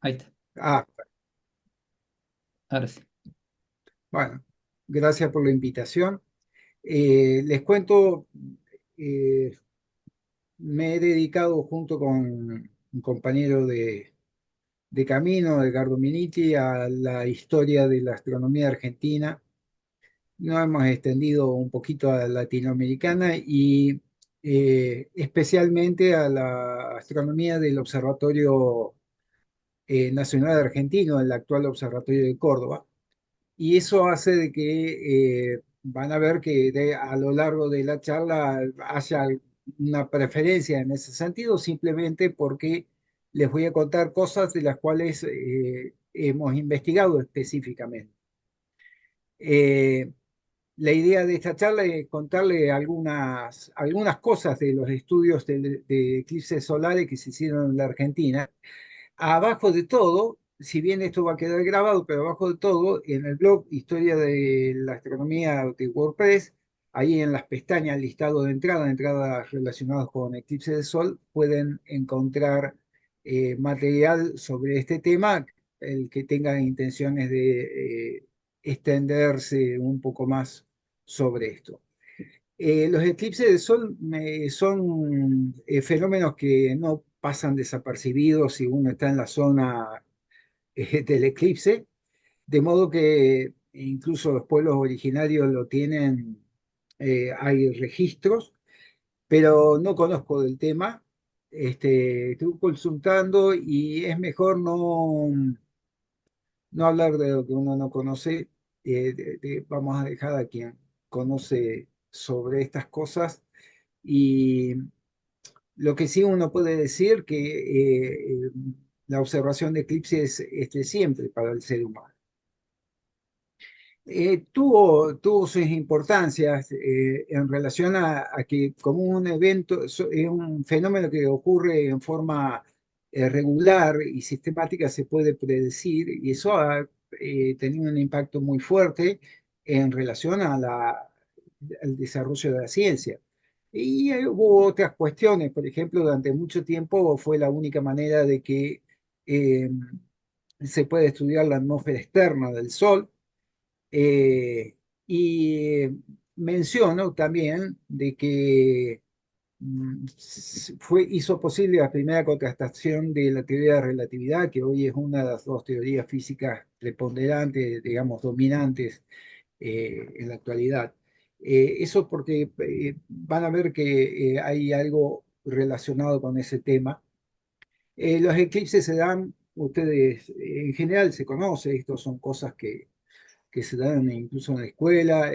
Ahí está, Ah, ahora sí. bueno, gracias por la invitación. Les cuento, eh, me he dedicado junto con un compañero de camino, Edgardo Miniti, a la historia de la astronomía argentina. Nos hemos extendido un poquito a la latinoamericana y especialmente a la astronomía del Observatorio Nacional Argentino, el actual Observatorio de Córdoba. Y eso hace de que van a ver que a lo largo de la charla haya una preferencia en ese sentido, simplemente porque les voy a contar cosas de las cuales hemos investigado específicamente. Eh, la idea de esta charla es contarle algunas cosas de los estudios de eclipses solares que se hicieron en la Argentina. Abajo de todo, si bien esto va a quedar grabado, pero abajo de todo, en el blog Historia de la Astronomía de WordPress, ahí en las pestañas listado de entrada, entradas relacionadas con eclipse de sol, pueden encontrar material sobre este tema, el que tenga intenciones de extenderse un poco más sobre esto. Los eclipses de sol son fenómenos que no pasan desapercibidos si uno está en la zona del eclipse, de modo que incluso los pueblos originarios lo tienen, hay registros, pero no conozco del tema. Estuve consultando y es mejor no hablar de lo que uno no conoce. Vamos a dejar a quien conoce sobre estas cosas. Y lo que sí uno puede decir que la observación de eclipses es de siempre para el ser humano. Tuvo sus importancias en relación a que como un evento, es un fenómeno que ocurre en forma regular y sistemática, se puede predecir, y eso ha tenido un impacto muy fuerte en relación al desarrollo de la ciencia. Y hubo otras cuestiones, por ejemplo, durante mucho tiempo fue la única manera de que eh, se puede estudiar la atmósfera externa del Sol. Y menciono también de que hizo posible la primera contrastación de la teoría de la relatividad, que hoy es una de las dos teorías físicas preponderantes, digamos, dominantes en la actualidad. Eso porque van a ver que hay algo relacionado con ese tema. Los eclipses se dan, ustedes en general se conoce, estos son cosas que se dan incluso en la escuela,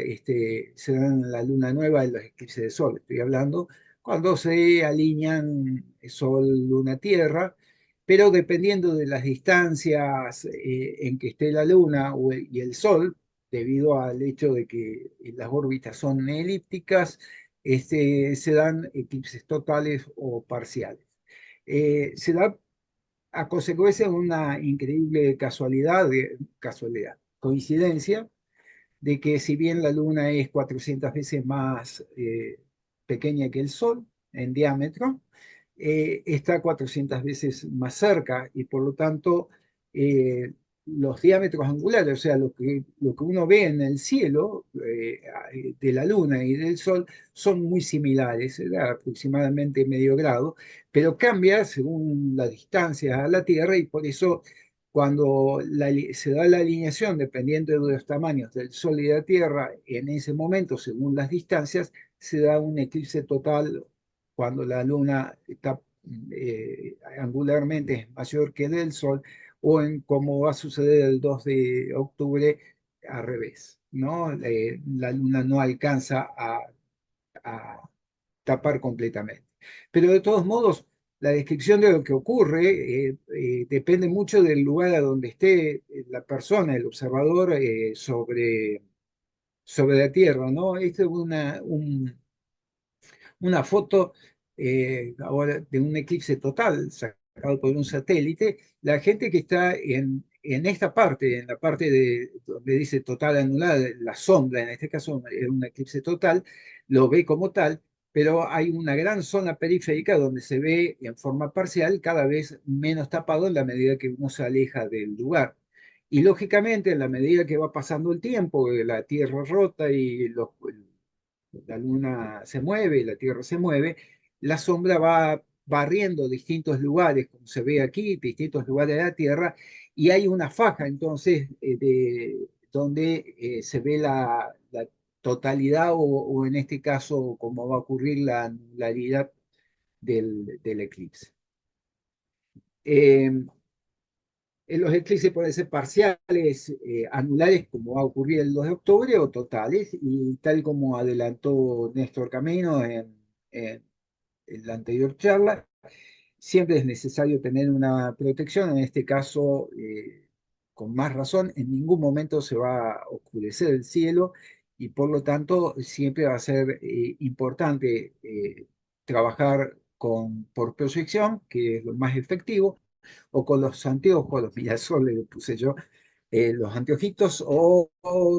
se dan en la luna nueva en los eclipses de sol, estoy hablando, cuando se alinean sol, luna, tierra, pero dependiendo de las distancias en que esté la luna y el sol, debido al hecho de que las órbitas son elípticas, se dan eclipses totales o parciales. Se da a consecuencia de una increíble coincidencia, de que si bien la Luna es 400 veces más pequeña que el Sol en diámetro, está 400 veces más cerca y por lo tanto eh, los diámetros angulares, o sea, lo que uno ve en el cielo de la Luna y del Sol son muy similares, aproximadamente medio grado, pero cambia según la distancia a la Tierra y por eso cuando se da la alineación dependiendo de los tamaños del Sol y de la Tierra, en ese momento, según las distancias, se da un eclipse total cuando la Luna está angularmente es mayor que el del Sol, o en como va a suceder el 2 de octubre, al revés, ¿no? La Luna no alcanza a tapar completamente. Pero de todos modos, la descripción de lo que ocurre depende mucho del lugar a donde esté la persona, el observador, sobre la Tierra, ¿no? Esta es una foto ahora de un eclipse total sacado por un satélite. La gente que está en esta parte, en la parte de donde dice total anulada, la sombra, en este caso era un eclipse total, lo ve como tal, pero hay una gran zona periférica donde se ve en forma parcial, cada vez menos tapado en la medida que uno se aleja del lugar. Y lógicamente, en la medida que va pasando el tiempo, la Tierra rota y la Luna se mueve, la Tierra se mueve, la sombra va barriendo distintos lugares, como se ve aquí, distintos lugares de la Tierra, y hay una faja entonces donde se ve la totalidad o en este caso, como va a ocurrir, la anularidad del eclipse. Eh, los eclipses pueden ser parciales, anulares, como va a ocurrir el 2 de octubre, o totales, y tal como adelantó Néstor Camino en la anterior charla, siempre es necesario tener una protección, en este caso, con más razón, en ningún momento se va a oscurecer el cielo y por lo tanto siempre va a ser importante trabajar por proyección, que es lo más efectivo, o con los anteojos, los mirasol, le puse yo, los anteojitos,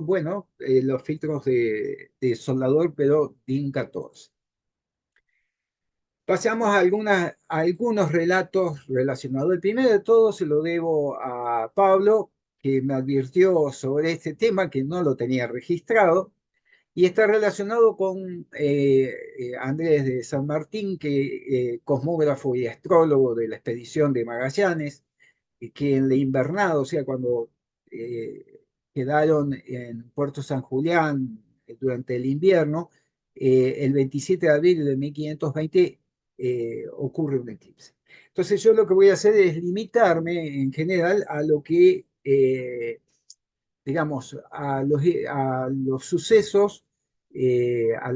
bueno, los filtros de soldador, pero DIN 14. Pasamos a algunos relatos relacionados. El primero de todos se lo debo a Pablo, que me advirtió sobre este tema, que no lo tenía registrado, y está relacionado con Andrés de San Martín, que cosmógrafo y astrólogo de la expedición de Magallanes, que en la invernada, o sea, cuando eh, quedaron en Puerto San Julián durante el invierno, el 27 de abril de 1520 ocurre un eclipse. Entonces yo lo que voy a hacer es limitarme en general a lo que, digamos, a los sucesos, a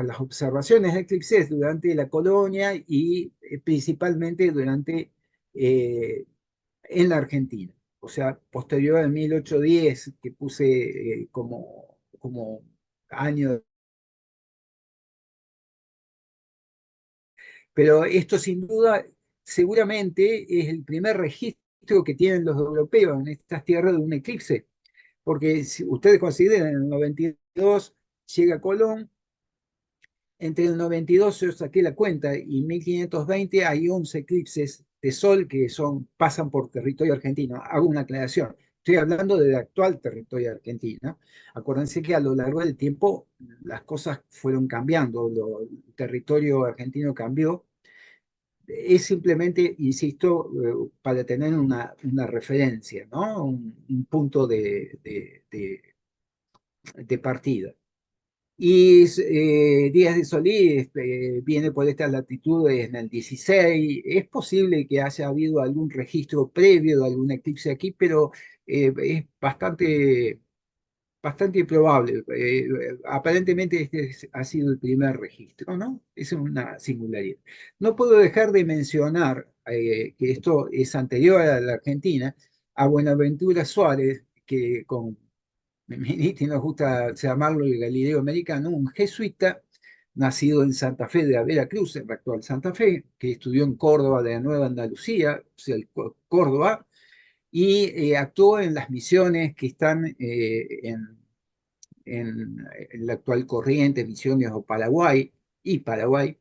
las observaciones de eclipses durante la colonia y principalmente durante en la Argentina. O sea, posterior al 1810, que puse como año. Pero esto sin duda, seguramente es el primer registro que tienen los europeos en estas tierras de un eclipse. Porque si ustedes consideran, en el 92 llega Colón, entre el 92, yo saqué la cuenta, y 1520 hay 11 eclipses de sol que pasan por territorio argentino. Hago una aclaración. Estoy hablando del actual territorio argentino. Acuérdense que a lo largo del tiempo las cosas fueron cambiando, el territorio argentino cambió. Es simplemente, insisto, para tener una referencia, ¿no? Un punto de partida. Y Díaz de Solís viene por estas latitudes en el 16. Es posible que haya habido algún registro previo de algún eclipse aquí, pero es bastante improbable. Aparentemente ha sido el primer registro, ¿no? Es una singularidad. No puedo dejar de mencionar que esto es anterior a la Argentina, a Buenaventura Suárez, que con Meniti nos gusta llamarlo el Galileo americano, un jesuita nacido en Santa Fe de la Veracruz, en la actual Santa Fe, que estudió en Córdoba de la Nueva Andalucía, o sea, Córdoba, y actuó en las misiones que están en la actual corriente, Misiones o Paraguay y Paraguay,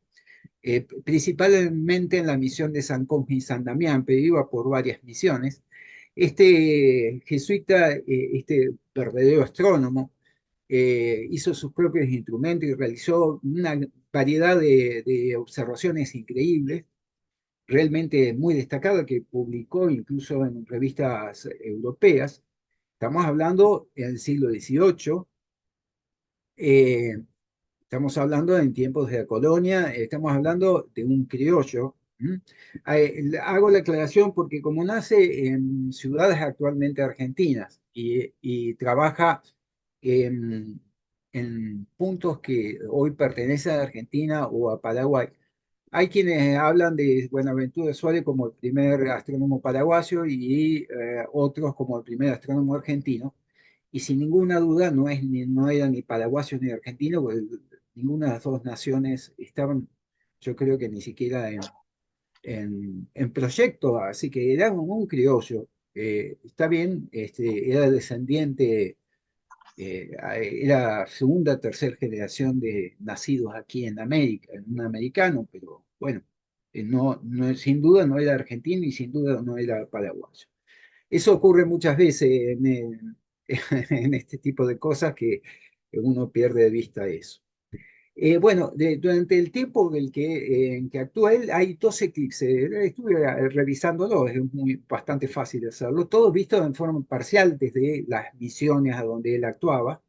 principalmente en la misión de San Cosme y San Damián, pero iba por varias misiones. Este jesuita, este verdadero astrónomo, hizo sus propios instrumentos y realizó una variedad de observaciones increíbles, realmente muy destacadas, que publicó incluso en revistas europeas. Estamos hablando del siglo XVIII. Estamos hablando en tiempos de la colonia, estamos hablando de un criollo. Hago la aclaración porque como nace en ciudades actualmente argentinas y trabaja en puntos que hoy pertenecen a Argentina o a Paraguay, hay quienes hablan de Buenaventura Suárez como el primer astrónomo paraguayo y otros como el primer astrónomo argentino. Y sin ninguna duda no era ni paraguayo ni argentino, porque ninguna de las dos naciones estaban, yo creo que ni siquiera en proyecto, así que era un criollo. Está bien, era descendiente era segunda, tercera generación de nacidos aquí en América, en un americano, pero bueno, sin duda no era argentino y sin duda no era paraguayo. Eso ocurre muchas veces en este tipo de cosas que uno pierde de vista eso. Bueno, durante el tiempo en que actúa él, hay dos eclipses. Estuve revisándolo, es bastante fácil de hacerlo. Todo visto en forma parcial desde las misiones a donde él actuaba.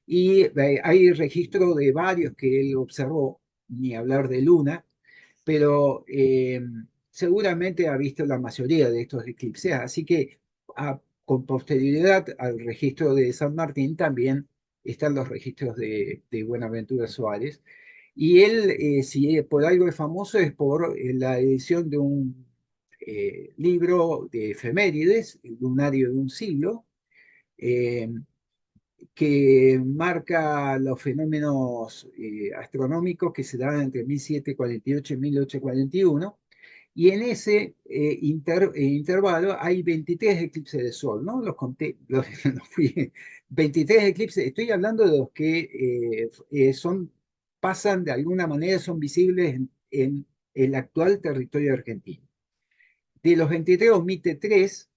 Y hay registro de varios que él observó, ni hablar de Luna, pero seguramente ha visto la mayoría de estos eclipses. Así que con posterioridad al registro de San Martín también están los registros de Buenaventura Suárez. Y él, si por algo es famoso, es por la edición de un libro de efemérides, el lunario de un siglo, eh, que marca los fenómenos astronómicos que se dan entre 1748 y 1841. Y en ese intervalo hay 23 eclipses de sol, ¿no? Los conté, los fui, 23 eclipses, estoy hablando de los que pasan de alguna manera, son visibles en el actual territorio argentino. De los 23 omite 3,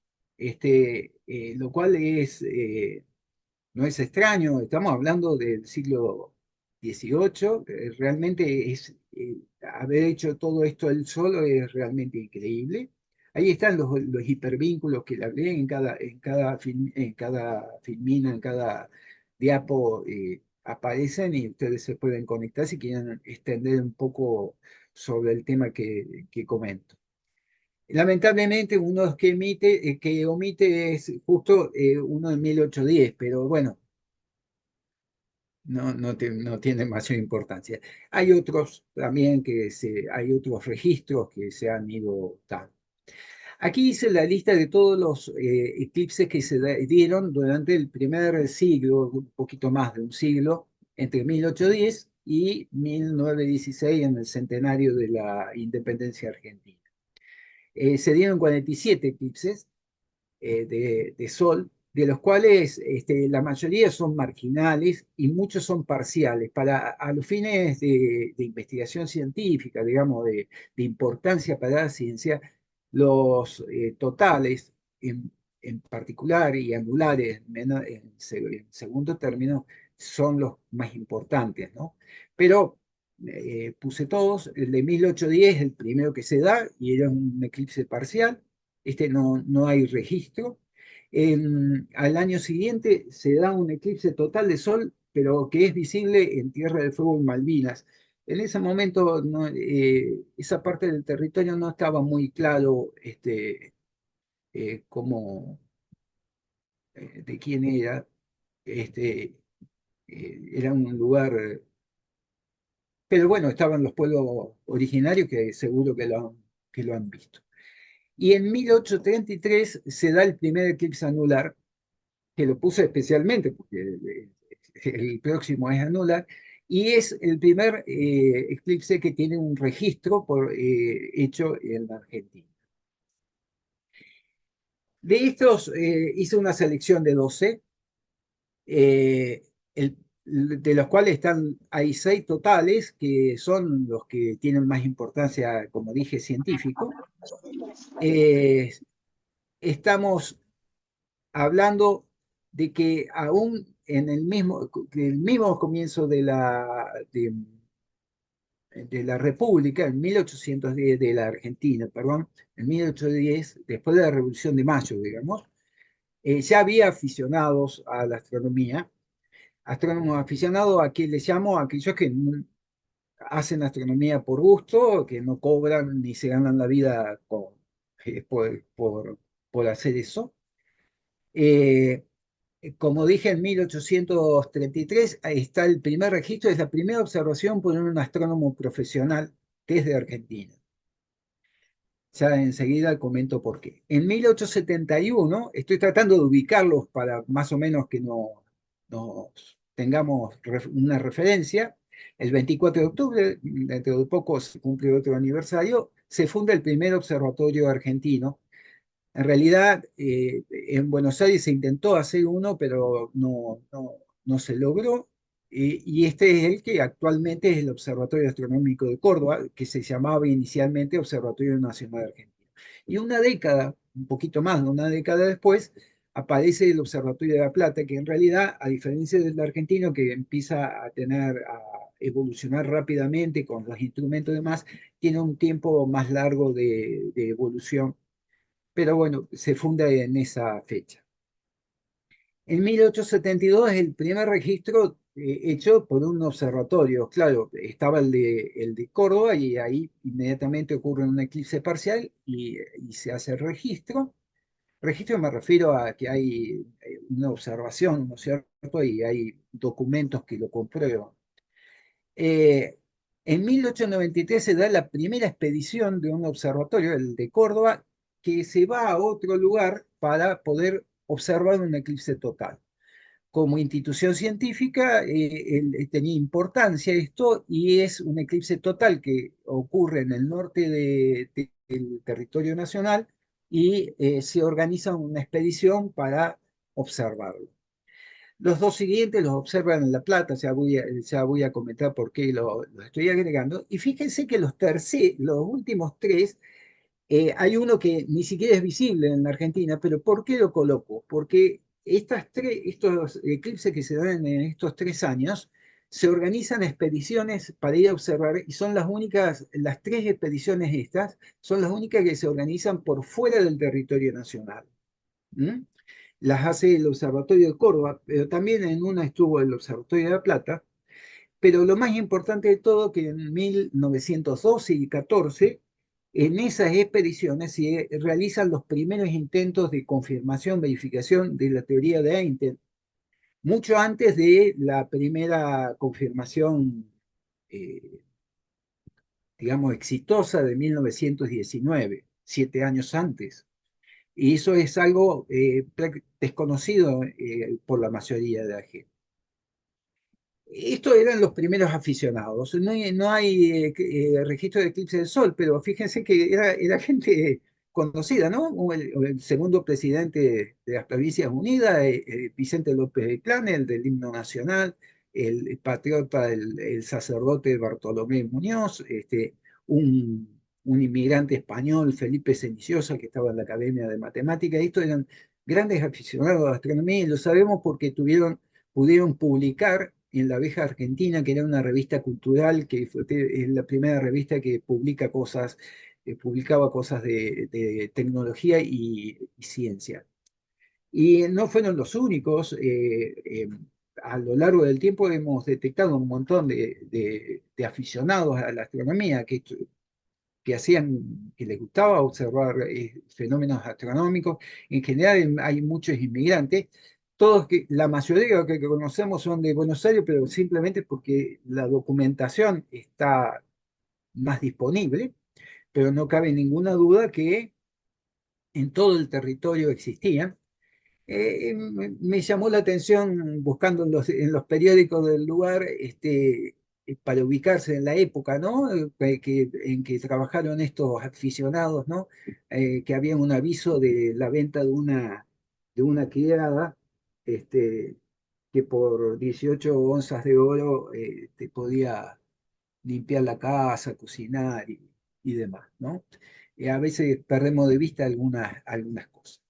lo cual no es extraño, estamos hablando del siglo XVIII, realmente haber hecho todo esto él solo es realmente increíble. Ahí están los hipervínculos que le hablé en cada filmina, en cada diapo aparecen y ustedes se pueden conectar si quieren extender un poco sobre el tema que comento. Lamentablemente, uno que omite es justo uno de 1810, pero bueno, no tiene mayor importancia. Hay otros también hay otros registros que se han ido dando. Aquí hice la lista de todos los eclipses que dieron durante el primer siglo, un poquito más de un siglo, entre 1810 y 1916 en el centenario de la independencia argentina. Se dieron 47 eclipses de Sol, de los cuales la mayoría son marginales y muchos son parciales. A los fines de investigación científica, digamos, de importancia para la ciencia, los totales en particular y angulares en segundo término son los más importantes, ¿no? Pero puse todos, el de 1810 es el primero que se da y era un eclipse parcial, no hay registro. Al año siguiente se da un eclipse total de sol, pero que es visible en Tierra del Fuego y Malvinas. En ese momento esa parte del territorio no estaba muy claro cómo, de quién era. Este, Era un lugar, pero bueno, estaban los pueblos originarios que seguro que lo han visto. Y en 1833 se da el primer eclipse anular, que lo puse especialmente porque el próximo es anular, y es el primer eclipse que tiene un registro hecho en la Argentina. De estos hice una selección de 12, eh, el- de los cuales hay 6 totales, que son los que tienen más importancia, como dije, científico. Eh, Estamos hablando de que aún en el mismo comienzo de la República, en 1810, de la Argentina, perdón, en 1810, después de la Revolución de Mayo, digamos, ya había aficionados a la astronomía, astrónomos aficionados a quien les llamo aquellos que hacen astronomía por gusto, que no cobran ni se ganan la vida eh, por, por, por hacer eso. Eh, Como dije, en 1833 ahí está el primer registro, es la primera observación por un astrónomo profesional desde Argentina. Ya enseguida comento por qué. En 1871, estoy tratando de ubicarlos para más o menos que nos tengamos una referencia, el 24 de octubre, dentro de poco se cumple otro aniversario, se funda el primer observatorio argentino En realidad, en Buenos Aires se intentó hacer uno, pero no se logró. Y este es el que actualmente es el Observatorio Astronómico de Córdoba, que se llamaba inicialmente Observatorio Nacional Argentino. Y una década, un poquito más de una década después, aparece el Observatorio de La Plata, que en realidad, a diferencia del argentino, que empieza a evolucionar rápidamente con los instrumentos y demás, tiene un tiempo más largo de evolución, pero bueno, se funda en esa fecha. En 1872 es el primer registro hecho por un observatorio. Claro, estaba el de Córdoba y ahí inmediatamente ocurre un eclipse parcial y se hace el registro. Registro me refiero a que hay una observación, ¿no es cierto? Y hay documentos que lo comprueban. Eh, en 1893 se da la primera expedición de un observatorio, el de Córdoba, que se va a otro lugar para poder observar un eclipse total. Como institución científica, tenía importancia esto y es un eclipse total que ocurre en el norte del territorio nacional y se organiza una expedición para observarlo. Los dos siguientes los observan en La Plata, ya voy a comentar por qué lo estoy agregando. Y fíjense que los últimos tres, hay uno que ni siquiera es visible en la Argentina, pero ¿por qué lo coloco? Porque estos eclipses que se dan en estos 3 años, se organizan expediciones para ir a observar y son las únicas, las tres expediciones estas, son las únicas que se organizan por fuera del territorio nacional. ¿Mm? Las hace el Observatorio de Córdoba, pero también en una estuvo el Observatorio de La Plata. Pero lo más importante de todo, que en 1912 y 14, en esas expediciones se realizan los primeros intentos de confirmación, verificación de la teoría de Einstein, mucho antes de la primera confirmación, eh, digamos, exitosa de 1919, 7 años antes. Y eso es algo desconocido por la mayoría de la gente. Estos eran los primeros aficionados. No hay registro de eclipse del Sol, pero fíjense que era gente conocida, ¿no? El segundo presidente de las Provincias Unidas, Vicente López de Plane, el del himno nacional, el patriota, el sacerdote Bartolomé Muñoz, un inmigrante español, Felipe Ceniciosa, que estaba en la Academia de Matemáticas. Estos eran grandes aficionados a la astronomía y lo sabemos porque pudieron publicar en La Abeja Argentina, que era una revista cultural, es la primera revista que publicaba cosas de tecnología y ciencia. Y no fueron los únicos. A lo largo del tiempo hemos detectado un montón de aficionados a la astronomía que les gustaba observar fenómenos astronómicos. En general hay muchos inmigrantes, la mayoría que conocemos son de Buenos Aires, pero simplemente porque la documentación está más disponible, pero no cabe ninguna duda que en todo el territorio existían. Me llamó la atención buscando en los periódicos del lugar, para ubicarse en la época, ¿no? En que trabajaron estos aficionados, ¿no? Que había un aviso de la venta de una criada, este, que por 18 onzas de oro te podía limpiar la casa, cocinar y demás, ¿no? A veces perdemos de vista algunas cosas.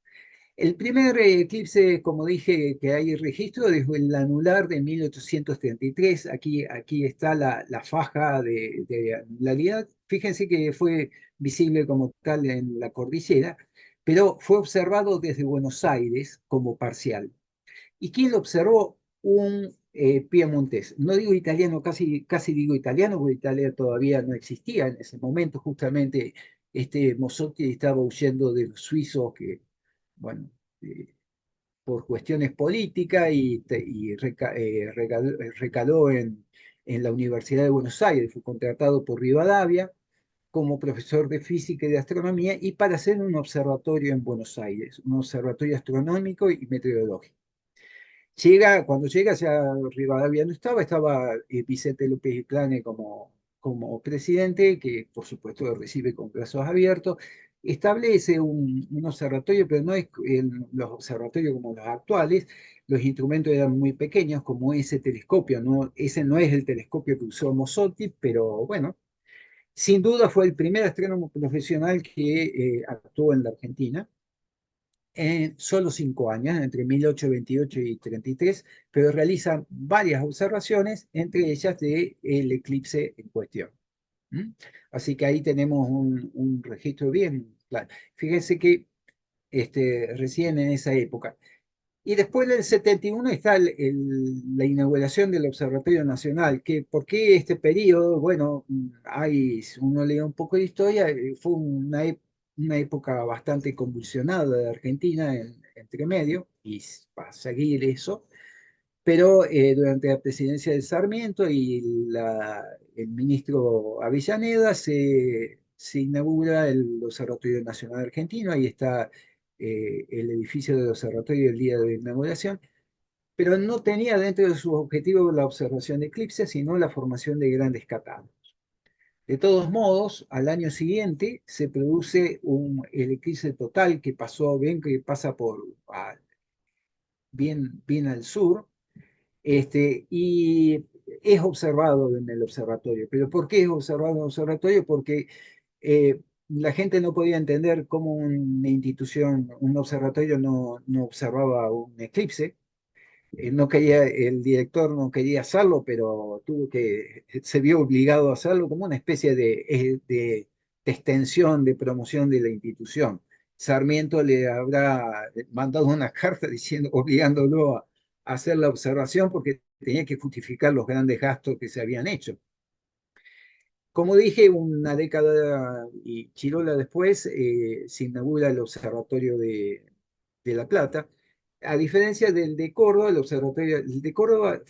El primer eclipse, como dije, que hay registro es el anular de 1833. Aquí está la faja de anularidad. Fíjense que fue visible como tal en la cordillera, pero fue observado desde Buenos Aires como parcial. ¿Y quién lo observó? Un piemontés. No digo italiano, casi digo italiano, porque Italia todavía no existía en ese momento. Justamente Mossotti estaba huyendo de los suizos que, bueno, eh, por cuestiones políticas recaló en la Universidad de Buenos Aires. Fue contratado por Rivadavia como profesor de física y de astronomía y para hacer un observatorio en Buenos Aires, un observatorio astronómico y meteorológico. Cuando llega, ya Rivadavia no estaba Vicente López y Plane como presidente, que por supuesto lo recibe con brazos abiertos. establece un observatorio, pero no es los observatorios como los actuales. Los instrumentos eran muy pequeños, como ese telescopio, ¿no? Ese no es el telescopio que usó Mosotti, pero bueno, sin duda fue el primer astrónomo profesional que actuó en la Argentina en solo 5 años, entre 1828 y 33, pero realiza varias observaciones, entre ellas del eclipse en cuestión. ¿Mm? Así que ahí tenemos un registro bien claro. Fíjense que recién en esa época. Y después del 71 está la inauguración del Observatorio Nacional. ¿Por qué este periodo? Bueno, si uno lee un poco de historia, fue una época bastante convulsionada de Argentina entre medio, y va a seguir eso, pero durante la presidencia de Sarmiento y el ministro Avellaneda se inaugura el Observatorio Nacional Argentino. Ahí está el edificio del observatorio el día de la inauguración, pero no tenía dentro de sus objetivos la observación de eclipses, sino la formación de grandes catálogos. De todos modos, al año siguiente se produce el eclipse total que pasó, ven que pasa bien al sur, y es observado en el observatorio. ¿Pero por qué es observado en el observatorio? Porque la gente no podía entender cómo una institución, un observatorio no observaba un eclipse. No quería, el director no quería hacerlo, pero se vio obligado a hacerlo como una especie de extensión, de promoción de la institución. Sarmiento le habrá mandado una carta diciendo, obligándolo a hacer la observación porque tenía que justificar los grandes gastos que se habían hecho. Como dije, una década y chirola después se inaugura el Observatorio de La Plata. A diferencia del de Córdoba, el de Córdoba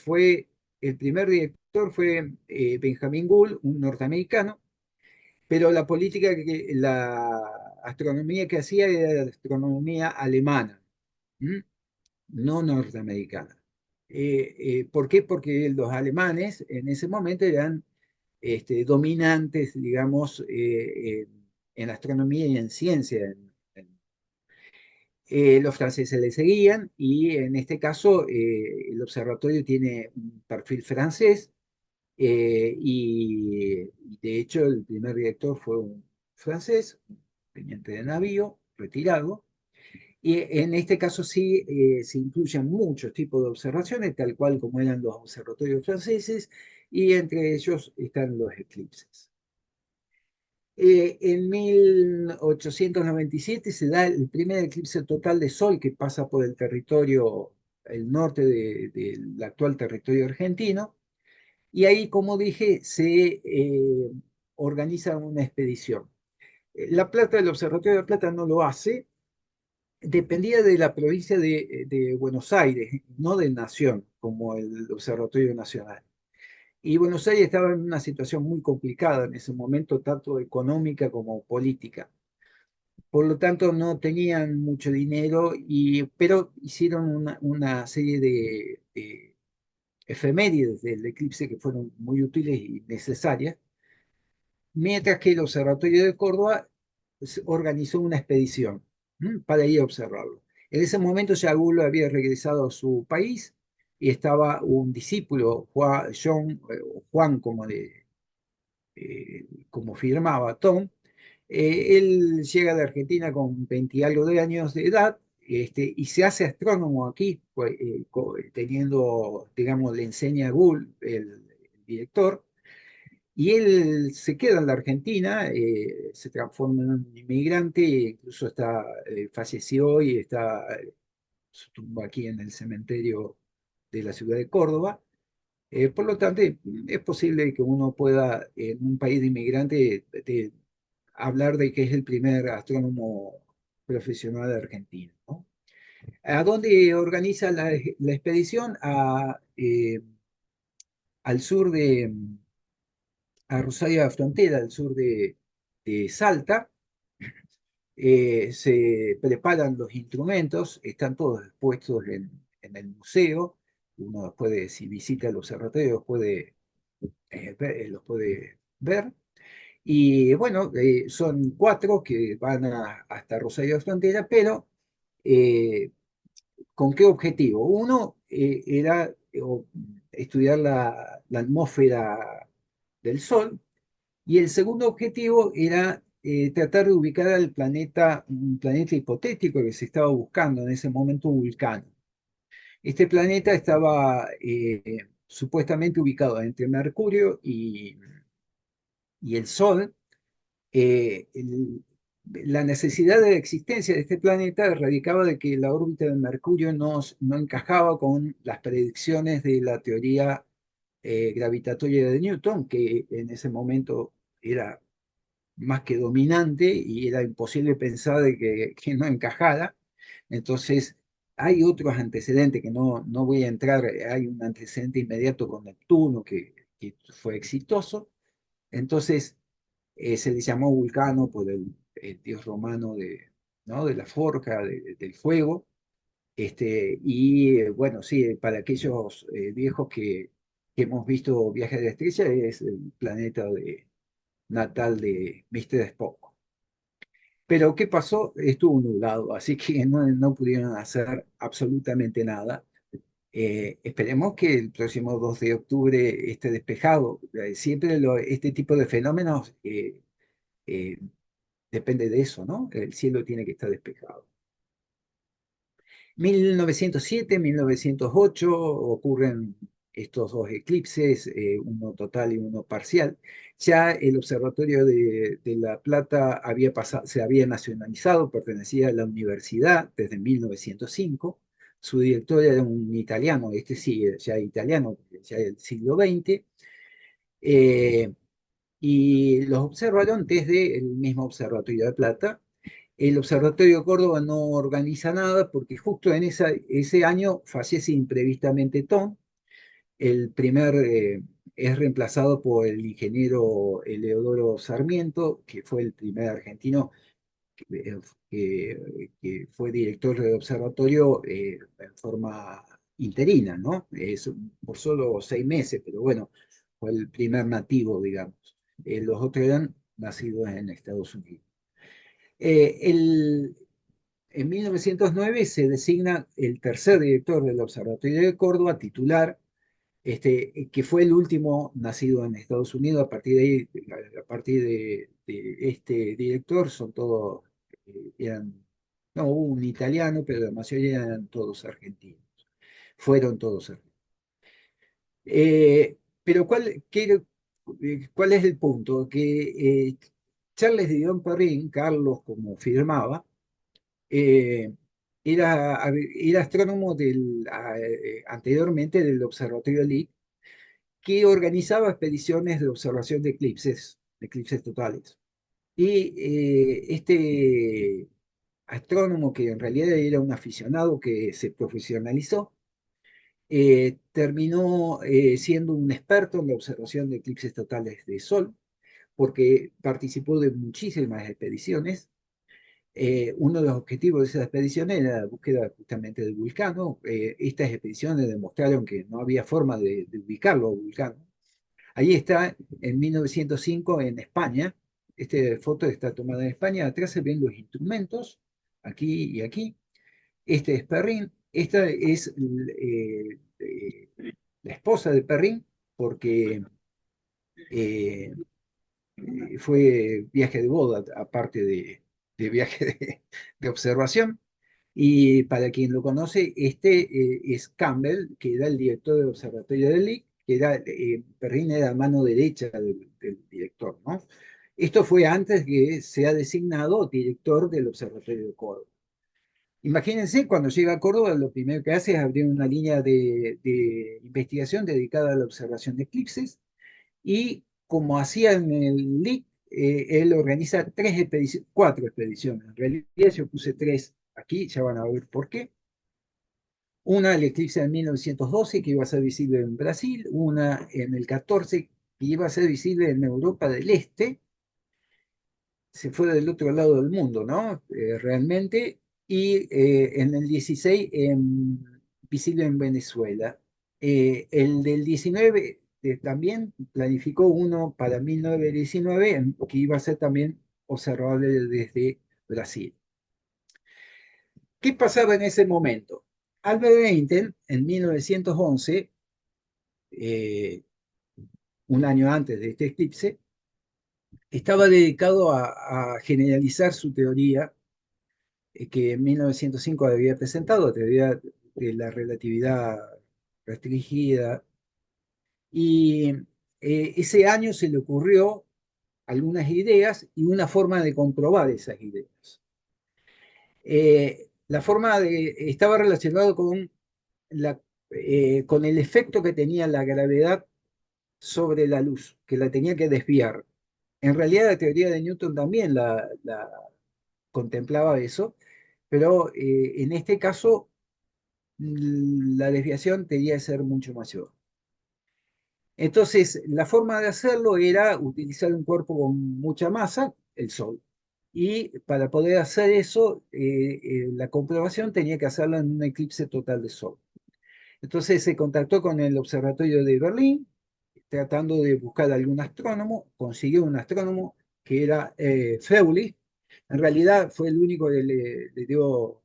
el primer director fue Benjamín Gould, un norteamericano, pero la astronomía que hacía era la astronomía alemana, ¿m? No norteamericana. ¿Por qué? Porque los alemanes en ese momento eran dominantes, digamos, en astronomía y en ciencia. Los franceses le seguían y en este caso el observatorio tiene un perfil francés, y de hecho el primer director fue un francés, un teniente de navío retirado. Y en este caso sí se incluyen muchos tipos de observaciones, tal cual como eran los observatorios franceses, y entre ellos están los eclipses. En 1897 se da el primer eclipse total de Sol que pasa por el territorio, el norte del actual territorio argentino, y ahí, como dije, se organiza una expedición. La Plata, el Observatorio de La Plata no lo hace, dependía de la provincia de Buenos Aires, no de Nación, como el Observatorio Nacional. Y Buenos Aires estaba en una situación muy complicada en ese momento, tanto económica como política. Por lo tanto, no tenían mucho dinero, pero hicieron una serie de efemérides del eclipse que fueron muy útiles y necesarias, mientras que el Observatorio de Córdoba organizó una expedición para ir a observarlo. En ese momento ya Gulo había regresado a su país y estaba un discípulo, Juan como firmaba Tom. Él llega de Argentina con 20 y algo de años de edad, y se hace astrónomo aquí, pues, teniendo, digamos, le enseña a Gould, el director, y él se queda en la Argentina, se transforma en un inmigrante, incluso falleció y está su tumba aquí en el cementerio de la ciudad de Córdoba. Por lo tanto, es posible que uno pueda, en un país de inmigrante, hablar de que es el primer astrónomo profesional de Argentina, ¿no? ¿A dónde organiza la expedición? Al sur a Rosario de la Frontera, al sur de Salta. Se preparan los instrumentos, están todos expuestos en el museo. Uno si visita el observatorio, los puede ver. Y bueno, son cuatro que van hasta Rosario de Frontera, pero eh, ¿con qué objetivo? Uno era estudiar la atmósfera del Sol, y el segundo objetivo era tratar de ubicar al planeta, un planeta hipotético que se estaba buscando en ese momento, Vulcano. Este planeta estaba supuestamente ubicado entre Mercurio y el Sol. eh, el- la necesidad de existencia de este planeta radicaba de que la órbita de Mercurio no encajaba con las predicciones de la teoría gravitatoria de Newton, que en ese momento era más que dominante y era imposible pensar de que no encajara. Entonces, hay otros antecedentes que no voy a entrar. Hay un antecedente inmediato con Neptuno que fue exitoso. Entonces, se le llamó Vulcano por el dios romano ¿no? de la forja, del fuego. Bueno, sí, para aquellos viejos que hemos visto Viaje de la Estrella, es el planeta natal de Mr. Spock. Pero ¿qué pasó? Estuvo nublado, así que no pudieron hacer absolutamente nada. Esperemos que el próximo 2 de octubre esté despejado. Siempre este tipo de fenómenos eh, depende de eso, ¿no? El cielo tiene que estar despejado. 1907, 1908 ocurren estos dos eclipses, uno total y uno parcial. Ya el Observatorio de La Plata se había nacionalizado, pertenecía a la universidad desde 1905. Su director era un italiano, este sí, ya italiano, ya del siglo XX, eh, y los observaron desde el mismo Observatorio de Plata. El Observatorio de Córdoba no organiza nada porque justo en ese año fallece imprevistamente Tom. El primer es reemplazado por el ingeniero Eleodoro Sarmiento, que fue el primer argentino que fue director del observatorio en forma interina, ¿no? Por solo 6 meses, pero bueno, fue el primer nativo, digamos. Los otros eran nacidos en Estados Unidos. Eh, el, en 1909 se designa el tercer director del Observatorio de Córdoba, titular, que fue el último nacido en Estados Unidos. A partir de ahí, a partir de este director, son todos, eran, no, hubo un italiano, pero la mayoría eran todos argentinos. Fueron todos argentinos. Pero ¿cuál es el punto? Que Charles Dillon Perrin, Carlos, como firmaba, eh, era astrónomo anteriormente del Observatorio Lick, que organizaba expediciones de observación de eclipses totales. Y este astrónomo, que en realidad era un aficionado que se profesionalizó, terminó siendo un experto en la observación de eclipses totales de Sol, porque participó de muchísimas expediciones. Uno de los objetivos de esas expediciones era la búsqueda justamente del Vulcano. Estas expediciones demostraron que no había forma de ubicarlo, Vulcano. Ahí está, en 1905, en España. Esta foto está tomada en España. Atrás se ven los instrumentos, aquí y aquí. Este es Perrin. Esta es la esposa de Perrin, porque eh, fue viaje de boda, aparte de viaje de observación. Y para quien lo conoce, es Campbell, que era el director del Observatorio de Lick, que Perrin era mano derecha del director, ¿no? Esto fue antes que sea designado director del Observatorio de Córdoba. Imagínense, cuando llega a Córdoba, lo primero que hace es abrir una línea de investigación dedicada a la observación de eclipses, y como hacía en el LIC, él organiza cuatro expediciones. En realidad yo puse tres aquí, ya van a ver por qué. Una, el eclipse de 1912, que iba a ser visible en Brasil. Una en el 14, que iba a ser visible en Europa del Este. Se fue del otro lado del mundo, ¿no? Realmente. Y en el 16, visible en Venezuela. El del 19 también planificó uno para 1919 que iba a ser también observable desde Brasil. ¿Qué pasaba en ese momento? Albert Einstein, en 1911, eh, un año antes de este eclipse, estaba dedicado a generalizar su teoría que en 1905 había presentado, la teoría de la relatividad restringida, y ese año se le ocurrió algunas ideas y una forma de comprobar esas ideas. La forma estaba relacionado con el efecto que tenía la gravedad sobre la luz, que la tenía que desviar. En realidad la teoría de Newton también la contemplaba eso, pero en este caso la desviación tenía que ser mucho mayor. Entonces, la forma de hacerlo era utilizar un cuerpo con mucha masa, el Sol. Y para poder hacer eso, la comprobación tenía que hacerlo en un eclipse total de Sol. Entonces se contactó con el Observatorio de Berlín, tratando de buscar algún astrónomo, consiguió un astrónomo que era Feulich. En realidad fue el único que le dio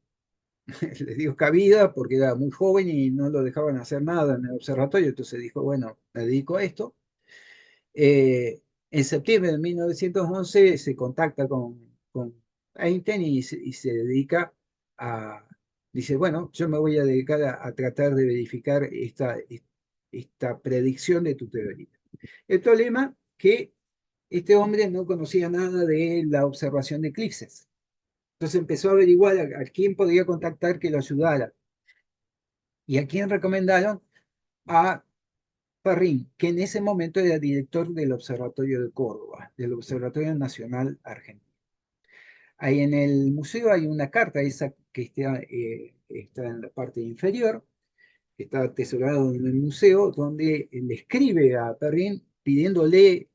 le dio cabida porque era muy joven y no lo dejaban hacer nada en el observatorio, entonces dijo, bueno, me dedico a esto. En septiembre de 1911 se contacta con Einstein y se dedica a, dice, bueno, yo me voy a dedicar a tratar de verificar esta predicción de tu teoría. El problema que este hombre no conocía nada de la observación de eclipses. Entonces empezó a averiguar a quién podía contactar que lo ayudara. ¿Y a quién recomendaron? A Parrín, que en ese momento era director del Observatorio de Córdoba, del Observatorio Nacional Argentino. Ahí en el museo hay una carta, esa que está en la parte inferior, que está atesorado en el museo, donde le escribe a Perrin pidiéndole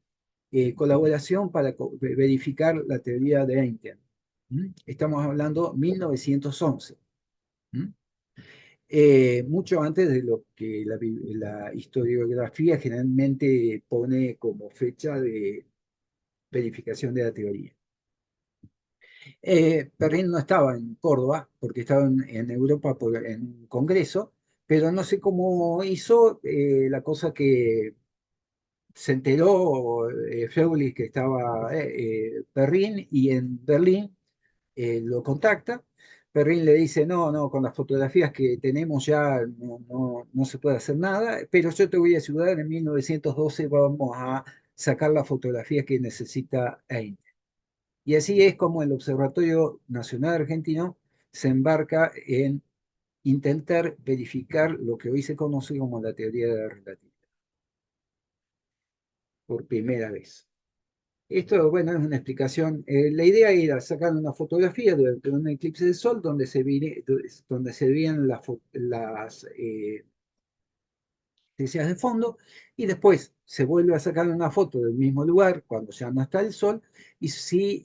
colaboración para verificar la teoría de Einstein. Estamos hablando 1911. Mucho antes de lo que la historiografía generalmente pone como fecha de verificación de la teoría. Perrin no estaba en Córdoba porque estaba en Europa en un congreso, pero no sé cómo hizo la cosa que se enteró Feulich que estaba Perrin y en Berlín lo contacta. Perrin le dice, no, no, con las fotografías que tenemos ya no se puede hacer nada, pero yo te voy a ayudar, en 1912 vamos a sacar las fotografías que necesita Einstein. Y así es como el Observatorio Nacional Argentino se embarca en intentar verificar lo que hoy se conoce como la teoría de la relatividad, por primera vez. Esto, bueno, es una explicación. La idea era sacar una fotografía durante un eclipse de sol donde se veían las estrellas de fondo y después se vuelve a sacar una foto del mismo lugar cuando ya no está el sol y si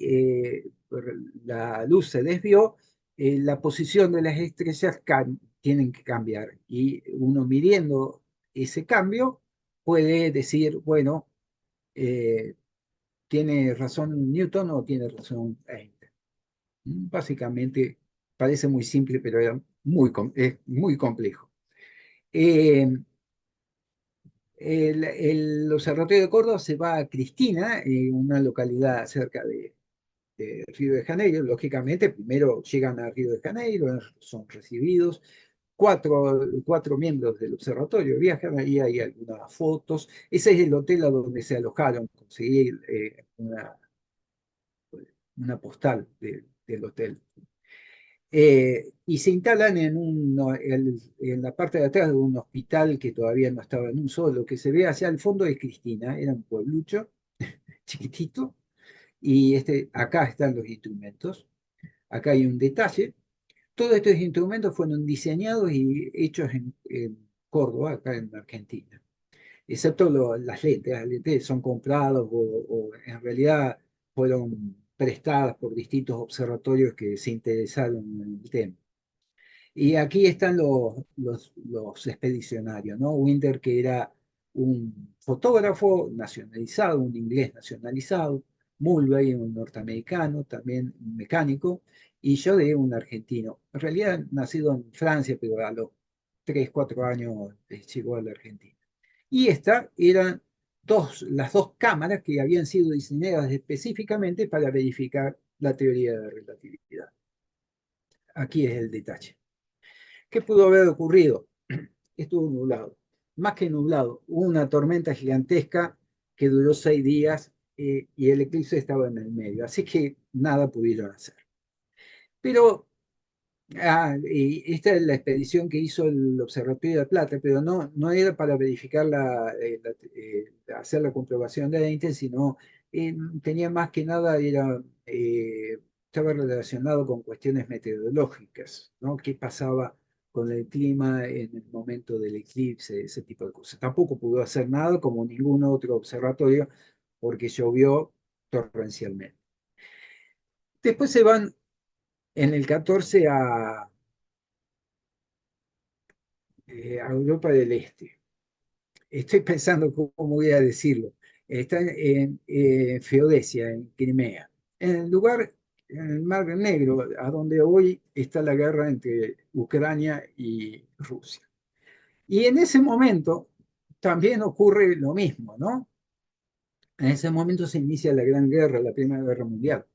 la luz se desvió, la posición de las estrellas tienen que cambiar y uno midiendo ese cambio puede decir, bueno, eh, ¿tiene razón Newton o tiene razón Einstein? Básicamente parece muy simple, pero es muy complejo. Eh, el Observatorio de Córdoba se va a Cristina, una localidad cerca de Río de Janeiro. Lógicamente, primero llegan a Río de Janeiro, son recibidos. Cuatro miembros del observatorio viajan, ahí hay algunas fotos. Ese es el hotel a donde se alojaron, conseguí una postal del hotel. Y se instalan en la parte de atrás de un hospital que todavía no estaba en uso. Lo que se ve hacia el fondo es Cristina, era un pueblucho chiquitito, y acá están los instrumentos. Acá hay un detalle. Todos estos instrumentos fueron diseñados y hechos en Córdoba, acá en Argentina, excepto las lentes son compradas o en realidad fueron prestadas por distintos observatorios que se interesaron en el tema. Y aquí están los expedicionarios, ¿no? Winter, que era un fotógrafo nacionalizado, un inglés nacionalizado, Mulvey, un norteamericano, también un mecánico, y yo de un argentino. En realidad nacido en Francia, pero a los 3 4 años llegó a la Argentina. Y estas eran las dos cámaras que habían sido diseñadas específicamente para verificar la teoría de relatividad. Aquí es el detalle. ¿Qué pudo haber ocurrido? Estuvo nublado. Más que nublado, hubo una tormenta gigantesca que duró 6 días y el eclipse estaba en el medio. Así que nada pudieron hacer. Pero y esta es la expedición que hizo el Observatorio de Plata, pero no era para verificar hacer la comprobación de Einstein, sino tenía más que nada, estaba relacionado con cuestiones meteorológicas, ¿no? ¿Qué pasaba con el clima en el momento del eclipse, ese tipo de cosas? Tampoco pudo hacer nada, como ningún otro observatorio, porque llovió torrencialmente. Después se van en el 14 a Europa del Este. Estoy pensando cómo voy a decirlo. Está en Feodesia, en Crimea, en el lugar, en el Mar Negro, a donde hoy está la guerra entre Ucrania y Rusia. Y en ese momento también ocurre lo mismo, ¿no? En ese momento se inicia la Gran Guerra, la Primera Guerra Mundial.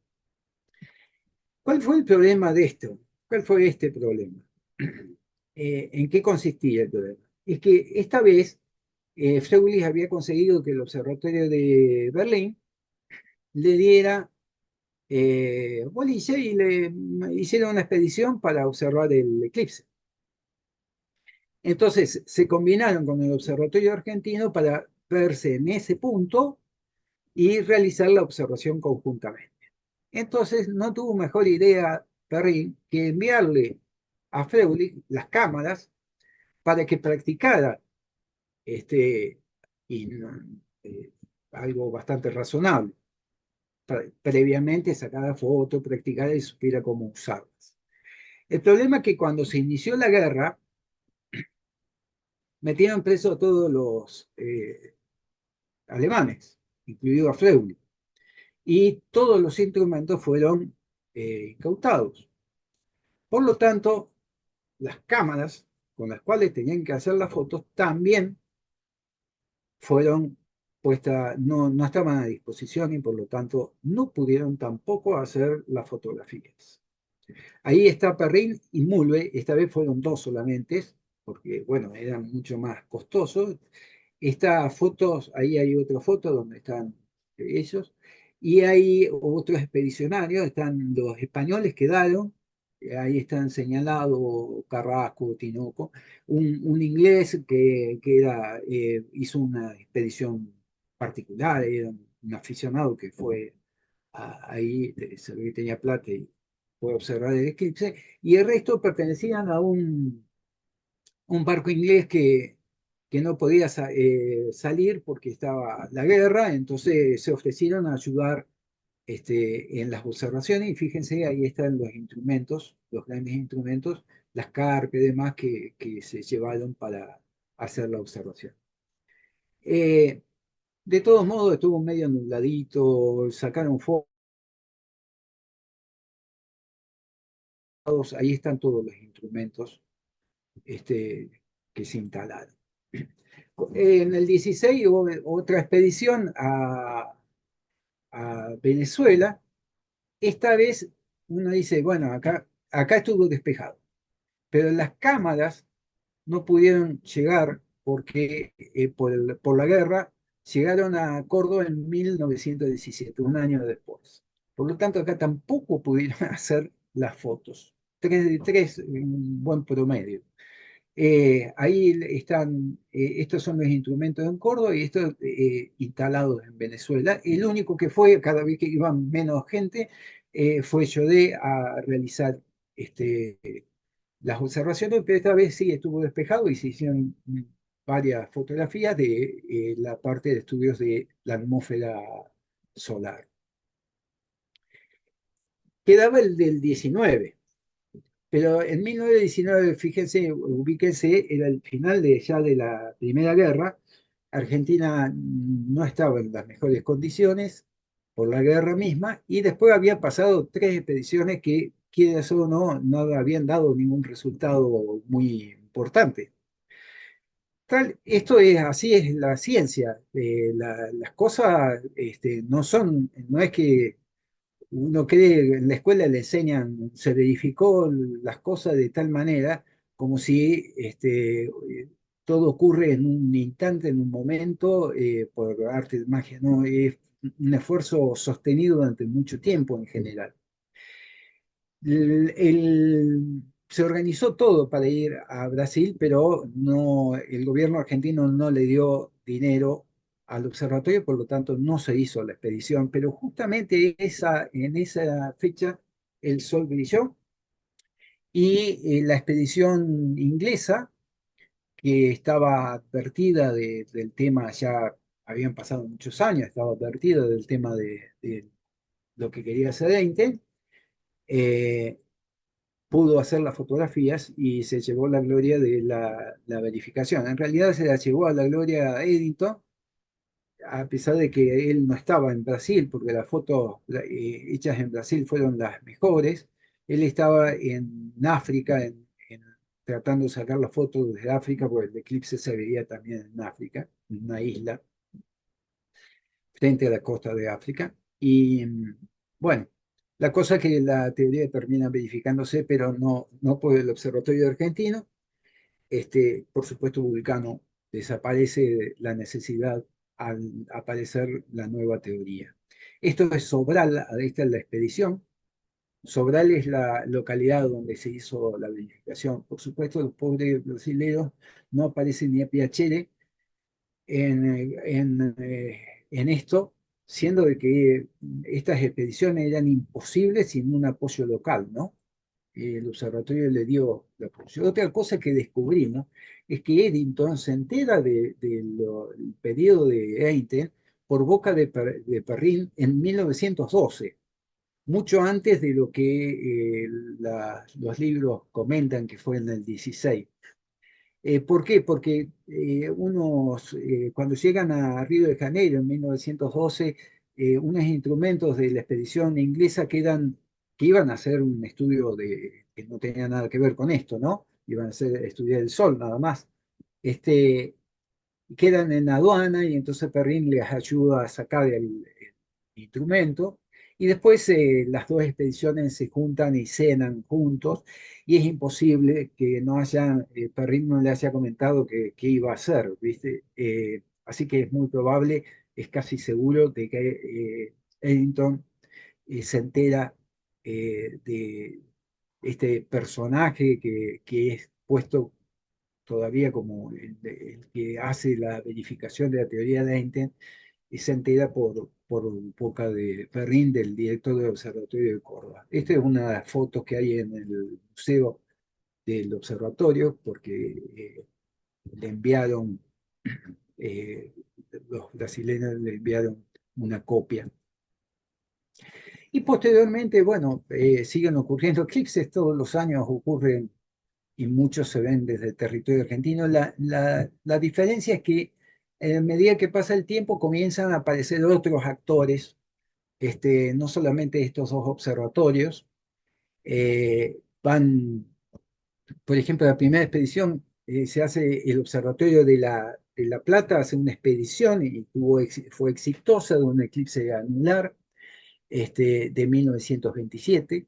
¿Cuál fue el problema de esto? ¿Cuál fue este problema? ¿En qué consistía el problema? Es que esta vez Freulich había conseguido que el Observatorio de Berlín le diera bolilla y le hicieron una expedición para observar el eclipse. Entonces se combinaron con el Observatorio Argentino para verse en ese punto y realizar la observación conjuntamente. Entonces no tuvo mejor idea Perrin que enviarle a Freulich las cámaras para que practicara este, y, eh, algo bastante razonable. Previamente sacara fotos, practicara y supiera cómo usarlas. El problema es que cuando se inició la guerra, metieron preso a todos los alemanes, incluido a Freud, y todos los instrumentos fueron incautados. Por lo tanto, las cámaras con las cuales tenían que hacer las fotos también fueron puestas, no estaban a disposición y por lo tanto no pudieron tampoco hacer las fotografías. Ahí está Perrin y Mulvey, esta vez fueron dos solamente, porque bueno, eran mucho más costosos. Estas fotos, ahí hay otra foto donde están ellos, y hay otros expedicionarios, están los españoles que quedaron, ahí están señalados Carrasco, Tinoco, un inglés hizo una expedición particular, era un aficionado que fue ahí, se ve que tenía plata y fue a observar el eclipse, y el resto pertenecían a un barco inglés que no podía salir porque estaba la guerra, entonces se ofrecieron a ayudar en las observaciones y fíjense, ahí están los instrumentos, los grandes instrumentos, las carpas y demás que se llevaron para hacer la observación. Eh, de todos modos, estuvo medio nubladito, sacaron fotos, ahí están todos los instrumentos que se instalaron. En el 16 hubo otra expedición a Venezuela. Esta vez uno dice, bueno, acá estuvo despejado, pero las cámaras no pudieron llegar porque por la guerra llegaron a Córdoba en 1917, un año después. Por lo tanto, acá tampoco pudieron hacer las fotos. Tres de tres, un buen promedio. Ahí están, estos son los instrumentos en Córdoba y estos instalados en Venezuela. El único que fue, cada vez que iban menos gente, fue Jodé a realizar este, las observaciones, pero esta vez sí estuvo despejado y se hicieron varias fotografías de la parte de estudios de la atmósfera solar. Quedaba el del 19. Pero en 1919, fíjense, ubíquense, era el final ya de la Primera Guerra, Argentina no estaba en las mejores condiciones por la guerra misma, y después había pasado tres expediciones que, quieras o no, no habían dado ningún resultado muy importante. Esto es, así es la ciencia. Las cosas no es que uno cree, en la escuela le enseñan, se verificó las cosas de tal manera como si todo ocurre en un instante, en un momento, por arte de magia, ¿no? Es un esfuerzo sostenido durante mucho tiempo en general. Se organizó todo para ir a Brasil, pero no, el gobierno argentino no le dio dinero al observatorio, por lo tanto no se hizo la expedición. Pero justamente en esa fecha el sol brilló, y la expedición inglesa, que estaba advertida del tema, ya habían pasado muchos años, estaba advertida del tema de lo que quería hacer Einstein, eh, pudo hacer las fotografías y se llevó la gloria de la verificación. En realidad se la llevó a la gloria a Eddington, a pesar de que él no estaba en Brasil, porque las fotos hechas en Brasil fueron las mejores. Él estaba en África, tratando de sacar las fotos desde África, porque el eclipse se veía también en África, en una isla frente a la costa de África. Y bueno, la cosa es que la teoría termina verificándose, pero no por el Observatorio Argentino. Por supuesto, Vulcano desaparece la necesidad al aparecer la nueva teoría. Esto es Sobral, esta es la expedición. Sobral es la localidad donde se hizo la verificación. Por supuesto, los pobres brasileños no aparecen ni a Piacere en esto, siendo de que estas expediciones eran imposibles sin un apoyo local, ¿no? El observatorio le dio la apoyo. Otra cosa que descubrimos es que Eddington se entera del periodo de Einstein por boca de Perrin en 1912, mucho antes de lo que los libros comentan que fue en el 16. ¿Por qué? Porque cuando llegan a Río de Janeiro en 1912, unos instrumentos de la expedición inglesa que iban a hacer un estudio que no tenía nada que ver con esto, ¿no? Iban a estudiar el sol nada más. Este, Quedan en aduana, y entonces Perrin les ayuda a sacar el instrumento, y después las dos expediciones se juntan y cenan juntos, y es imposible que Perrin no le haya comentado que iba a hacer, ¿viste? Así que es muy probable, es casi seguro de que Eddington se entera de este personaje que es puesto todavía como el que hace la verificación de la teoría de Einstein, y se entera por boca de Perrin, del director del Observatorio de Córdoba. Esta es una de las fotos que hay en el museo del observatorio, porque le enviaron, eh, los brasileños le enviaron una copia. Y posteriormente, bueno, siguen ocurriendo eclipses, todos los años ocurren, y muchos se ven desde el territorio argentino. La diferencia es que a medida que pasa el tiempo comienzan a aparecer otros actores, no solamente estos dos observatorios. Por ejemplo, la primera expedición, se hace el Observatorio de la Plata, hace una expedición y fue exitosa, de un eclipse anular de 1927.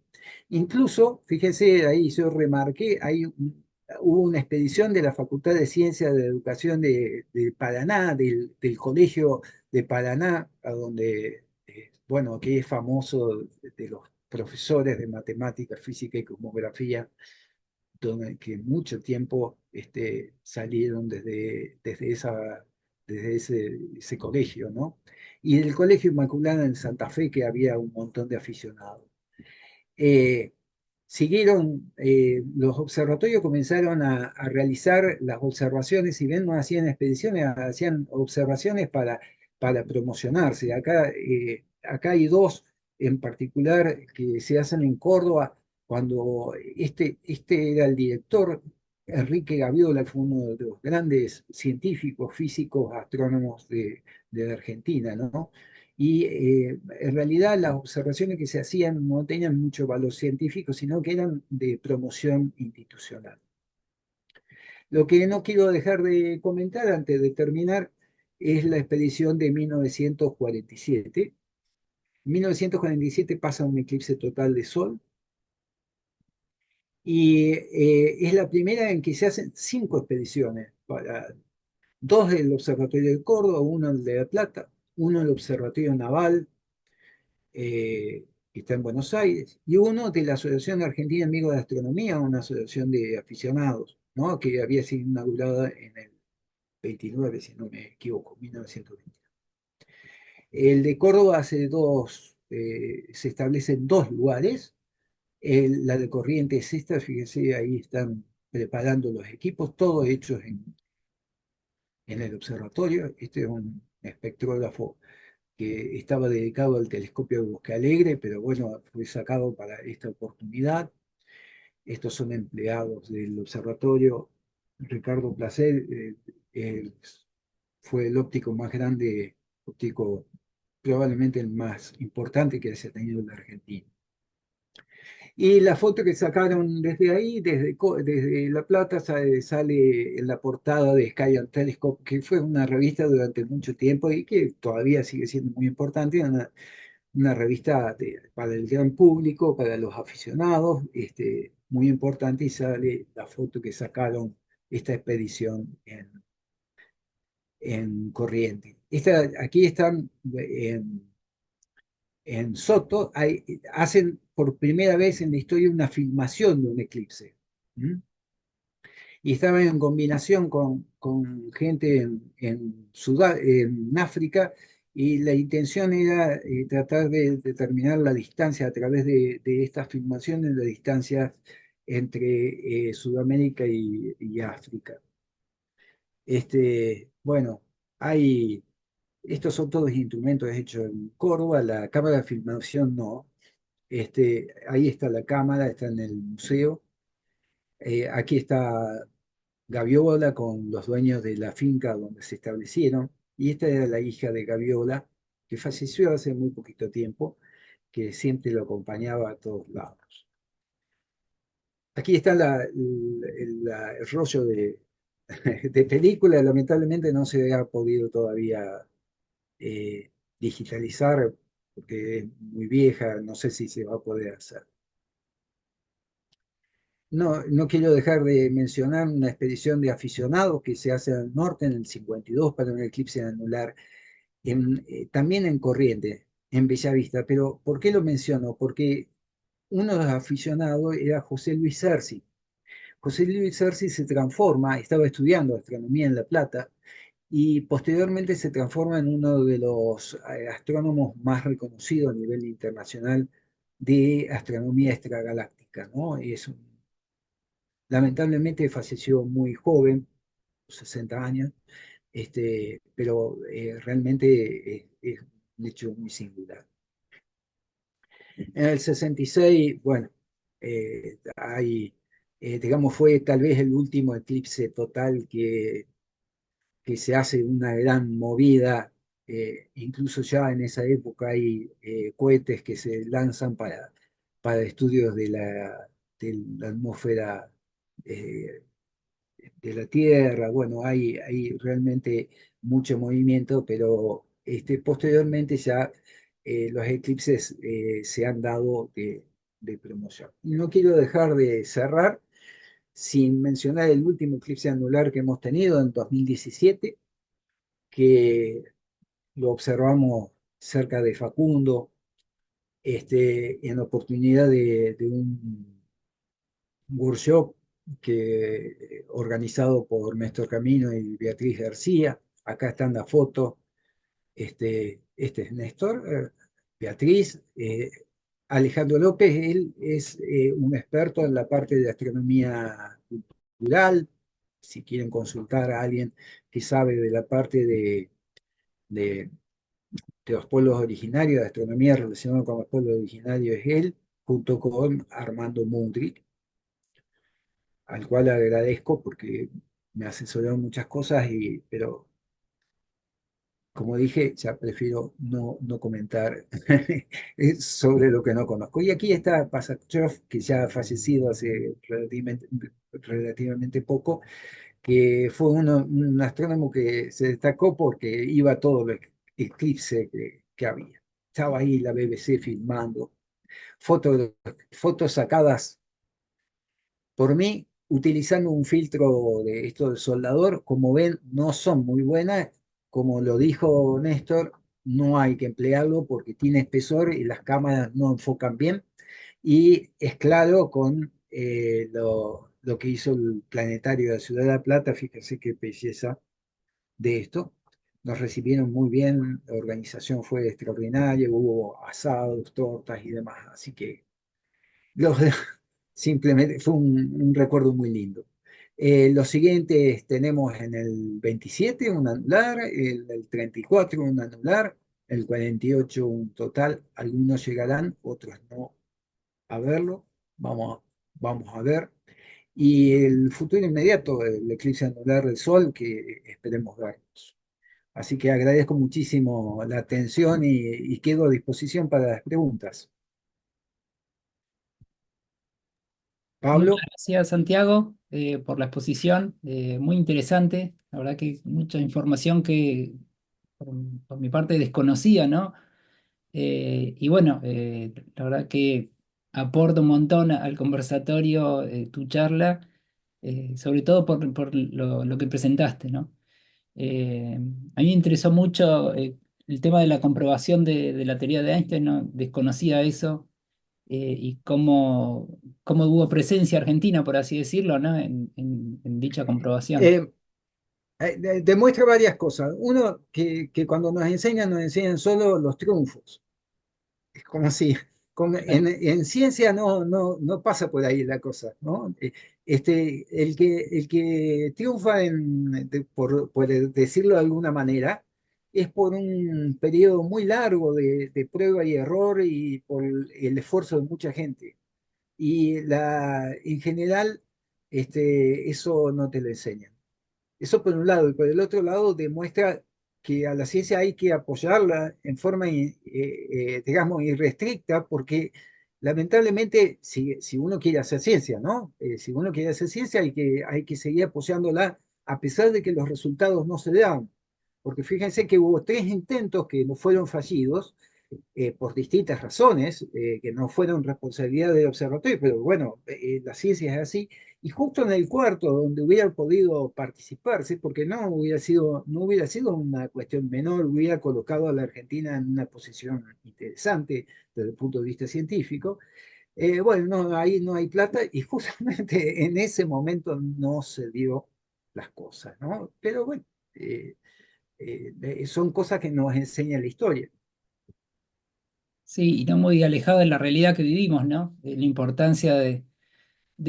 Incluso, fíjense, ahí yo remarqué, hubo una expedición de la Facultad de Ciencias de Educación de Paraná, del Colegio de Paraná, a donde, bueno, que es famoso de los profesores de matemáticas, física y cosmografía, que mucho tiempo salieron desde ese colegio, ¿no? Y del Colegio Inmaculada en Santa Fe, que había un montón de aficionados. Eh, los observatorios comenzaron a realizar las observaciones, si bien no hacían expediciones, hacían observaciones para promocionarse. Acá hay dos en particular que se hacen en Córdoba, cuando este era el director. Enrique Gaviola fue uno de los grandes científicos, físicos, astrónomos de la Argentina, ¿no? Y en realidad las observaciones que se hacían no tenían mucho valor científico, sino que eran de promoción institucional. Lo que no quiero dejar de comentar antes de terminar es la expedición de 1947. En 1947 pasa un eclipse total de Sol y es la primera en que se hacen 5 expediciones, dos del Observatorio de Córdoba, uno el de La Plata, uno el Observatorio Naval, que está en Buenos Aires, y uno de la Asociación Argentina Amigos de Astronomía, una asociación de aficionados, ¿no? Que había sido inaugurada en el 29, si no me equivoco, 1920. El de Córdoba se establece en 2 lugares. La de Corrientes es esta, fíjense, ahí están preparando los equipos, todos hechos en el observatorio. Este es un espectrógrafo que estaba dedicado al telescopio de Bosque Alegre, pero bueno, fue sacado para esta oportunidad. Estos son empleados del observatorio. Ricardo Placer fue el óptico más grande, óptico probablemente el más importante que se ha tenido en la Argentina. Y la foto que sacaron desde ahí, desde La Plata, sale en la portada de Sky and Telescope, que fue una revista durante mucho tiempo y que todavía sigue siendo muy importante, una revista para el gran público, para los aficionados, muy importante, y sale la foto que sacaron esta expedición en Corrientes. Aquí están en Soto, hacen por primera vez en la historia una filmación de un eclipse. ¿Mm? Y estaban en combinación con gente en África, y la intención era tratar de determinar la distancia a través de estas filmaciones, la distancia entre Sudamérica y África. Bueno, estos son todos instrumentos hechos en Córdoba, la cámara de filmación no. Ahí está la cámara, está en el museo. Aquí está Gaviola con los dueños de la finca donde se establecieron. Y esta era la hija de Gaviola, que falleció hace muy poquito tiempo, que siempre lo acompañaba a todos lados. Aquí está el rollo de película. Lamentablemente no se ha podido todavía eh, digitalizar porque es muy vieja, no sé si se va a poder hacer. No, no quiero dejar de mencionar una expedición de aficionados que se hace al norte en el 52 para un eclipse anular, también en Corrientes, en Bellavista. Pero ¿por qué lo menciono? Porque uno de los aficionados era José Luis Cerci. José Luis Cerci se transforma, estaba estudiando astronomía en La Plata, y posteriormente se transforma en uno de los astrónomos más reconocidos a nivel internacional de astronomía extragaláctica, ¿no? Lamentablemente falleció muy joven, 60 años, pero realmente es un hecho muy singular. En el 66, bueno, digamos, fue tal vez el último eclipse total que se hace una gran movida. Incluso ya en esa época hay cohetes que se lanzan para estudios de la atmósfera eh, de la Tierra. Bueno, hay realmente mucho movimiento, pero posteriormente ya los eclipses se han dado de promoción. Y no quiero dejar de cerrar sin mencionar el último eclipse anular que hemos tenido en 2017, que lo observamos cerca de Facundo, en oportunidad de un workshop organizado por Néstor Camino y Beatriz García. Acá están las fotos. Este es Néstor, Beatriz, Alejandro López. Él es un experto en la parte de astronomía cultural. Si quieren consultar a alguien que sabe de la parte de, de los pueblos originarios, de astronomía relacionada con los pueblos originarios, es él, junto con Armando Mundry. al cual agradezco porque me asesoró en muchas cosas, pero como dije, ya prefiero no comentar sobre lo que no conozco. Y aquí está Pasachev, que ya ha fallecido hace relativamente poco, que fue un astrónomo que se destacó porque iba a todo el eclipse que había. Estaba ahí la BBC filmando, fotos, fotos sacadas por mí, utilizando un filtro de esto del soldador, como ven, no son muy buenas. Como lo dijo Néstor, no hay que emplearlo porque tiene espesor y las cámaras no enfocan bien. Y es claro con lo que hizo el planetario de la Ciudad de La Plata, fíjense qué belleza de esto. Nos recibieron muy bien, la organización fue extraordinaria, hubo asados, tortas y demás. Así que los, simplemente fue un recuerdo muy lindo. Los siguientes tenemos en el 27 un anular, el 34 un anular, el 48 un total. Algunos llegarán, otros no a verlo. Vamos, vamos a ver. Y el futuro inmediato, el eclipse anular del Sol, que esperemos vernos. Así que agradezco muchísimo la atención y quedo a disposición para las preguntas. Muchas Pablo. gracias, Santiago, por la exposición, muy interesante. La verdad que mucha información que por, por mi parte desconocía, ¿no? Y bueno, la verdad que aporta un montón al conversatorio tu charla, sobre todo por lo que presentaste, ¿no? A mí me interesó mucho el tema de la comprobación de la teoría de Einstein, ¿no? Desconocía eso y cómo hubo presencia argentina, por así decirlo, ¿no? En dicha comprobación. Eh, Demuestra varias cosas. Uno, que cuando nos enseñan solo los triunfos. Es como si en ciencia no pasa por ahí la cosa, ¿no? El que triunfa por decirlo de alguna manera, es por un periodo muy largo de prueba y error y por el esfuerzo de mucha gente. Y en general, eso no te lo enseñan. Eso por un lado, y por el otro lado demuestra que a la ciencia hay que apoyarla en forma, digamos, irrestricta, porque lamentablemente, si uno quiere hacer ciencia, ¿no? Si uno quiere hacer ciencia, hay que seguir apoyándola a pesar de que los resultados no se dan. Porque fíjense que hubo tres intentos que no fueron fallidos, por distintas razones, que no fueron responsabilidad del observatorio, pero bueno, la ciencia es así. Y justo en el cuarto, donde hubiera podido participarse, porque no hubiera sido una cuestión menor, hubiera colocado a la Argentina en una posición interesante desde el punto de vista científico. Bueno, no, ahí no hay plata y justamente en ese momento no se dio las cosas, ¿no? Pero bueno, son cosas que nos enseña la historia. Sí, y no muy alejado de la realidad que vivimos, ¿no? De la importancia de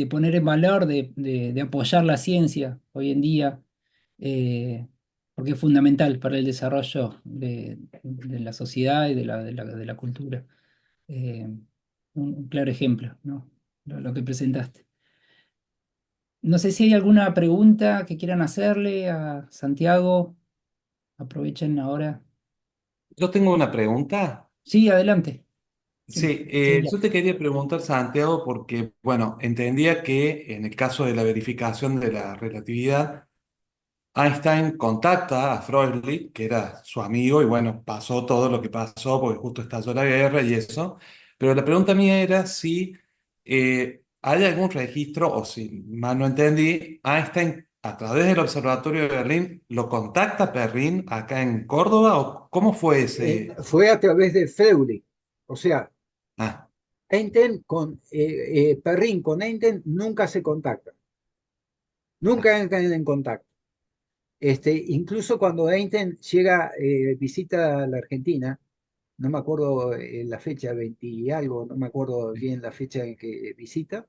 poner en valor, de apoyar la ciencia hoy en día, eh, porque es fundamental para el desarrollo de la sociedad y de la cultura. Eh, un claro ejemplo, ¿no? Lo que presentaste. No sé si hay alguna pregunta que quieran hacerle a Santiago. Aprovechen ahora. Yo tengo una pregunta. Sí, adelante. Sí, Sí, sí, yo te quería preguntar, Santiago, porque, bueno, entendía que en el caso de la verificación de la relatividad, Einstein contacta a Freud, que era su amigo, y bueno, pasó todo lo que pasó porque justo estalló la guerra y eso. Pero la pregunta mía era si hay algún registro, o si mal no entendí, Einstein a través del Observatorio de Berlín lo contacta a Perrin acá en Córdoba, o cómo fue ese... Fue a través de Freuli. O sea, Ah, Perrin con Einstein nunca se contactan, nunca entran en contacto. Incluso cuando Einstein llega, visita a la Argentina, no me acuerdo la fecha, 20 y algo, no me acuerdo bien la fecha en que visita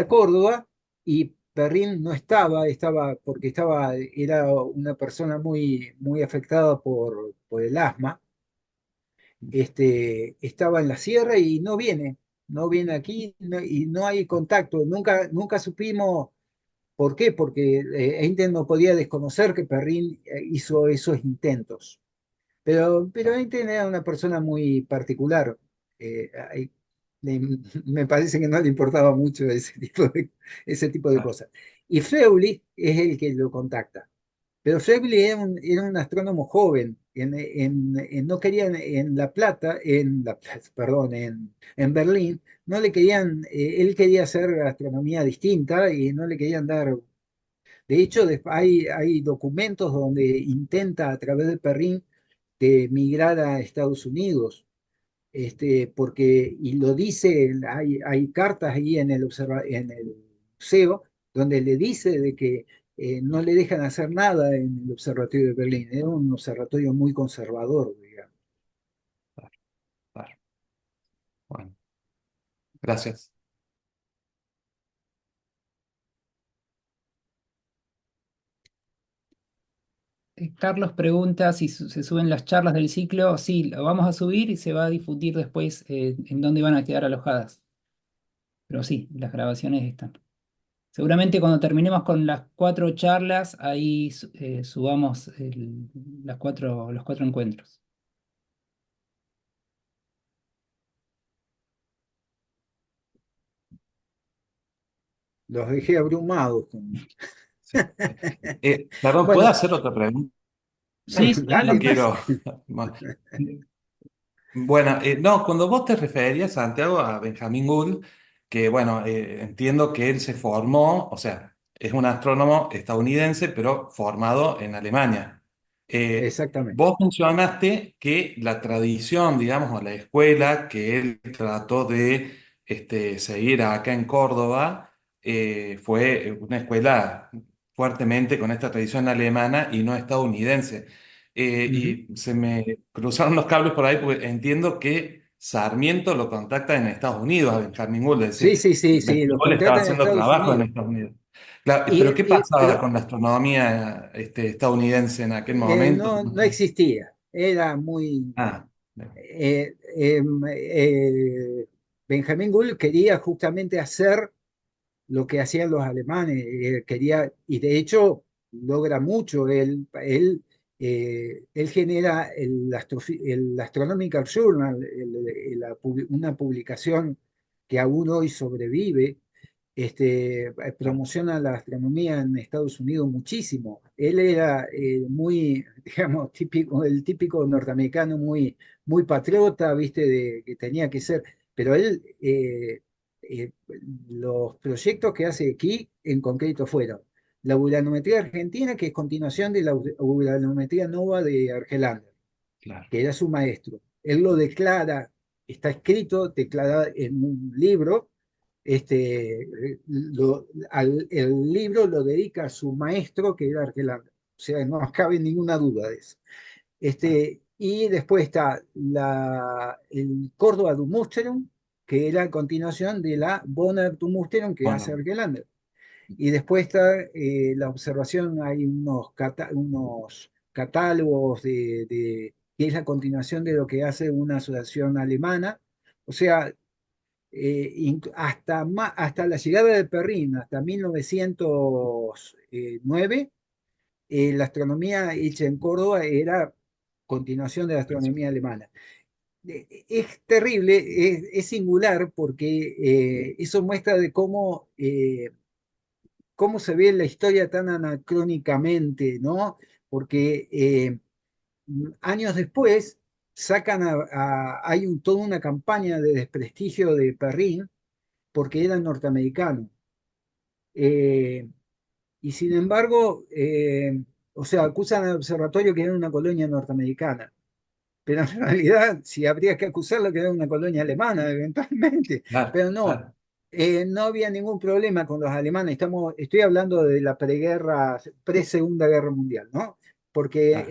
Córdoba y Perrin no porque era una persona muy afectada por el asma. Estaba en la sierra y no viene. no viene aquí y no hay contacto. Nunca supimos por qué, porque Einstein no podía desconocer que Perrin hizo esos intentos. Pero Claro, Einstein era una persona muy particular. Le- Me parece que no le importaba mucho ese tipo de claro, cosas. Y Freuli es el que lo contacta. Pero Freuli era un astrónomo joven. No querían en La Plata, perdón, en Berlín, no le querían, él quería hacer astronomía distinta y no le querían dar. De hecho, hay documentos donde intenta a través de Perrin de migrar a Estados Unidos, y lo dice, hay cartas ahí en el museo donde le dice de que no le dejan hacer nada en el observatorio de Berlín. Era un observatorio muy conservador, digamos. claro, claro. Bueno, gracias. Carlos pregunta si se suben las charlas del ciclo. Sí, lo vamos a subir y se va a difundir después en dónde van a quedar alojadas. Pero sí, las grabaciones están. Seguramente cuando terminemos con las 4 charlas, ahí subamos los 4 encuentros. Los dejé abrumados. Sí. Perdón, ¿puedo Bueno, hacer otra pregunta? Sí, sí, No dale. adelante. quiero. Bueno, no, cuando vos te referías, Santiago, a Benjamin Gould, que bueno, entiendo que él se formó, o sea, es un astrónomo estadounidense, pero formado en Alemania. Exactamente. Vos mencionaste que la tradición, digamos, o la escuela que él trató de seguir acá en Córdoba, fue una escuela fuertemente con esta tradición alemana y no estadounidense. Ujú. Y se me cruzaron los cables por ahí porque entiendo que Sarmiento lo contacta en Estados Unidos a Benjamin Gould, es Sí, decir, sí, sí, sí, Benjamin los Gould estaba contratan en haciendo Estados trabajo en Unidos. Estados Unidos. Claro, pero ¿qué pasaba Pero con la astronomía estadounidense en aquel momento? no existía. Era muy. Ah, bien, eh, eh, Benjamín Gould quería justamente hacer lo que hacían los alemanes, y de hecho logra mucho. Él genera el Astronomical Journal, una publicación que aún hoy sobrevive. claro, Promociona la astronomía en Estados Unidos muchísimo. Él era muy, digamos, el típico norteamericano muy patriota, viste, que tenía que ser, pero él, eh, los proyectos que hace aquí en concreto fueron la uranometría argentina, que es continuación de la uranometría nova de Argelander, claro, que era su maestro. Él lo declara, está escrito, declarado en un libro. El libro lo dedica a su maestro, que era Argelander. O sea, no cabe ninguna duda de eso. claro, Y después está el Córdoba du Musterum, que era a continuación de la Bonner du Musterum que hace bueno, Argelander. Y después está la observación, hay unos catálogos que es la continuación de lo que hace una asociación alemana. O sea, hasta la llegada de Perrin, hasta 1909, la astronomía hecha en Córdoba era continuación de la astronomía alemana. Es terrible, es singular, porque eso muestra de cómo se ve la historia tan anacrónicamente, ¿no? Porque años después hay toda una campaña de desprestigio de Perrin porque era norteamericano. Eh, y sin embargo, o sea, acusan al observatorio que era una colonia norteamericana. Pero en realidad, si habría que acusarlo que era una colonia alemana, eventualmente. claro, Pero no, claro, no había ningún problema con los alemanes. Estoy hablando de la preguerra, pre-Segunda Guerra Mundial, ¿no? Porque claro,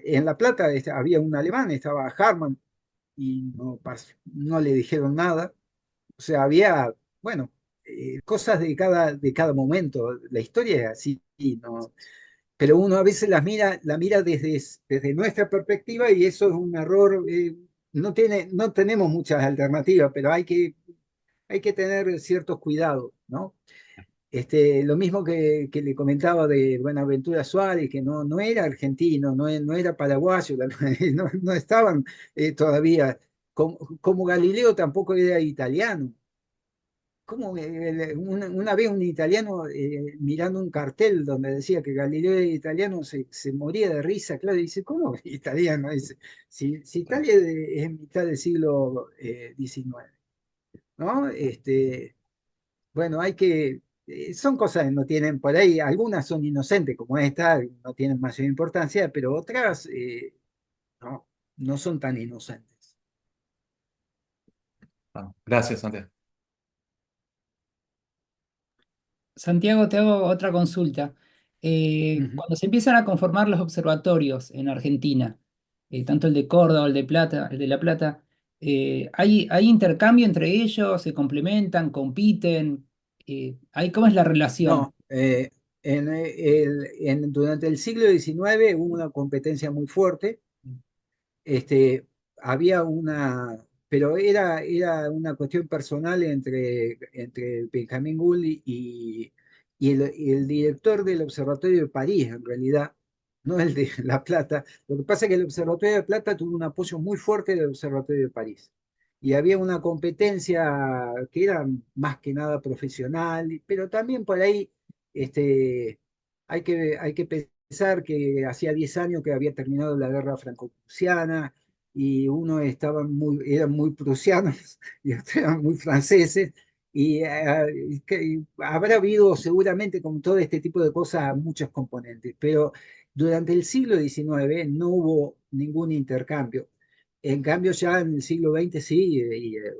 en La Plata había un alemán, estaba Harman, y no le dijeron nada. O sea, había, bueno, cosas de cada momento. La historia es así, ¿no? Pero uno a veces la mira desde nuestra perspectiva, y eso es un error. No tenemos muchas alternativas, pero hay que hay que tener ciertos cuidados, ¿no? Lo mismo que le comentaba de Buenaventura Suárez, que no era argentino, no era paraguayo, no estaban todavía, como Galileo tampoco era italiano. ¿Cómo, una vez un italiano mirando un cartel donde decía que Galileo era italiano se moría de risa, claro, y dice, ¿cómo italiano? Dice, si Italia es mitad del siglo XIX, ¿no? Bueno, son cosas que no tienen por ahí, algunas son inocentes como esta, no tienen mayor importancia, pero otras no, no son tan inocentes. Ah, gracias, Santiago. Santiago, te hago otra consulta. Ujú. Cuando se empiezan a conformar los observatorios en Argentina, tanto el de Córdoba, el de Plata, el de La Plata, ¿hay intercambio entre ellos? ¿Se complementan, compiten? ¿Cómo es la relación? No, durante el siglo XIX hubo una competencia muy fuerte. este, Había pero era una cuestión personal entre Benjamín Gould y el director del Observatorio de París, en realidad, no el de La Plata. Lo que pasa es que el Observatorio de Plata tuvo un apoyo muy fuerte del Observatorio de París. Y había una competencia que era más que nada profesional, pero también por ahí hay que pensar que hacía 10 años que había terminado la guerra franco-prusiana y eran muy prusianos y otros eran muy franceses. Y habrá habido seguramente con todo este tipo de cosas muchos componentes, pero durante el siglo XIX no hubo ningún intercambio. En cambio, ya en el siglo XX sí,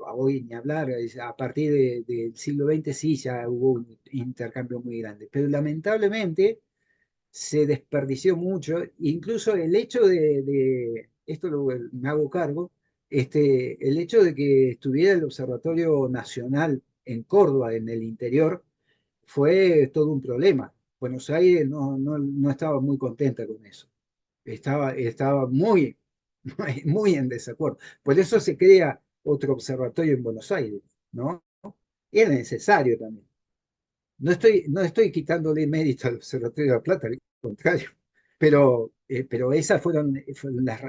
hoy ni hablar, a partir del siglo XX sí, ya hubo un intercambio muy grande. Pero lamentablemente se desperdició mucho, incluso el hecho esto me hago cargo, el hecho de que estuviera el Observatorio Nacional en Córdoba, en el interior, fue todo un problema. Buenos Aires no estaba muy contenta con eso, estaba muy en desacuerdo. Por eso se crea otro observatorio en Buenos Aires, ¿no? Era necesario también. No estoy quitándole mérito al Observatorio de La Plata, al contrario, pero esas fueron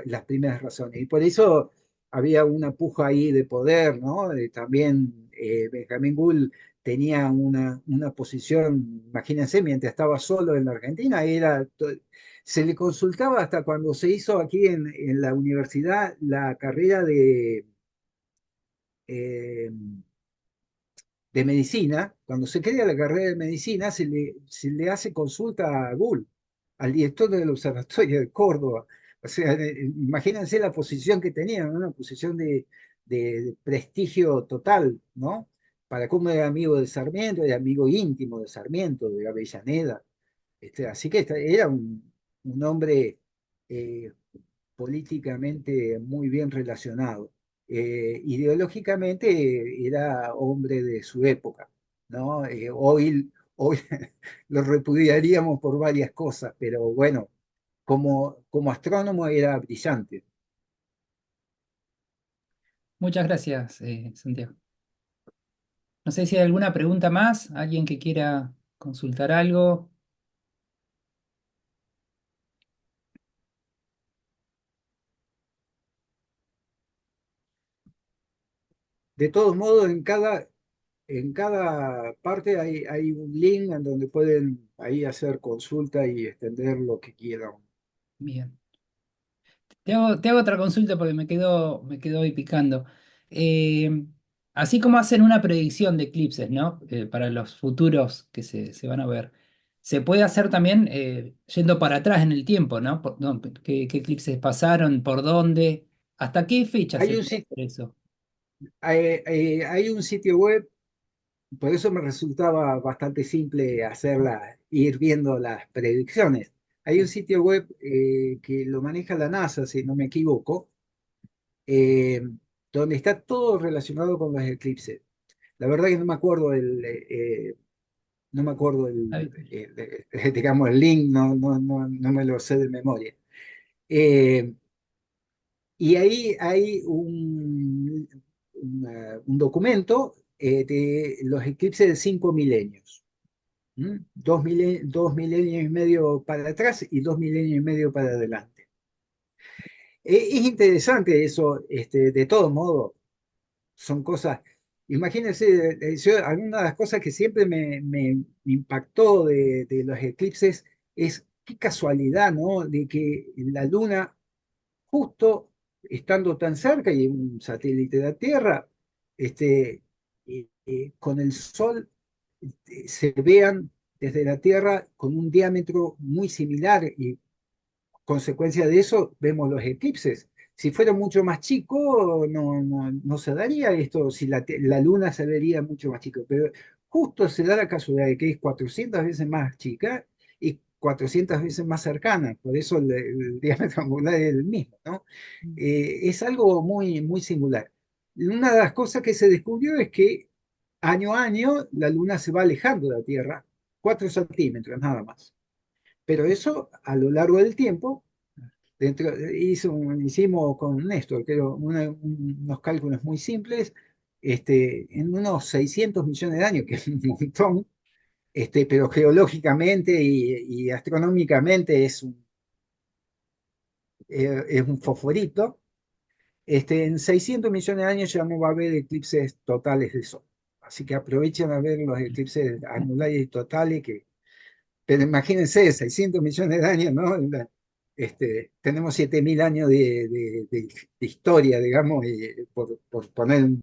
las primeras razones. Y por eso había una puja ahí de poder, ¿no? También Benjamín Gould tenía una posición, imagínense, mientras estaba solo en la Argentina, se le consultaba hasta cuando se hizo aquí en la universidad la carrera eh, de medicina, cuando se crea la carrera de medicina, se le hace consulta a Gould, al director del Observatorio de Córdoba. O sea, imagínense la posición que tenía, ¿no? Una posición de prestigio total, ¿no? Para como era amigo de Sarmiento, era amigo íntimo de Sarmiento, de Avellaneda. Así que era un hombre eh, políticamente muy bien relacionado. Ideológicamente era hombre de su época, ¿no? Hoy lo repudiaríamos por varias cosas, pero bueno, como astrónomo era brillante. Muchas gracias, Santiago. No sé si hay alguna pregunta más, alguien que quiera consultar algo. De todos modos, en cada parte hay un link en donde pueden ahí hacer consulta y extender lo que quieran. Bien. Te hago otra consulta porque me quedó ahí picando. Eh, Así como hacen una predicción de eclipses, ¿no? Para los futuros que se van a ver, se puede hacer también yendo para atrás en el tiempo, ¿no? No, ¿qué eclipses pasaron? ¿Por dónde? ¿Hasta qué fecha se Hay un, puede sit- hacer eso? hay un sitio web. Por eso me resultaba bastante simple ir viendo las predicciones. Hay un sitio web que lo maneja la NASA, si no me equivoco, eh, donde está todo relacionado con los eclipses. La verdad que digamos, el link, no me lo sé de memoria. Eh, y ahí hay un documento de los eclipses de 5 milenios. ¿Mm? Dos milenios y medio para atrás y 2 milenios y medio para adelante. Es interesante eso, de todo modo, son cosas, imagínense, alguna de las cosas que siempre me impactó de los eclipses es qué casualidad, ¿no? De que la luna, justo estando tan cerca y un satélite de la Tierra, con el Sol se vean desde la Tierra con un diámetro muy similar y consecuencia de eso vemos los eclipses. Si fuera mucho más chico, no se daría esto, si la luna se vería mucho más chico, pero justo se da la casualidad de que es 400 veces más chica y 400 veces más cercana, por eso el diámetro angular es el mismo, ¿no? Es algo muy, muy singular. Una de las cosas que se descubrió es que año a año la luna se va alejando de la Tierra, 4 centímetros nada más. Pero eso a lo largo del tiempo hicimos con Néstor, creo, unos cálculos muy simples, en unos 600 millones de años, que es un montón, pero geológicamente y astronómicamente es un fosforito. En 600 millones de años ya no va a haber eclipses totales de Sol. Así que aprovechen a ver los eclipses anulares y totales que. Pero imagínense, 600 millones de años, ¿no? Tenemos 7.000 años de historia, digamos, y por poner un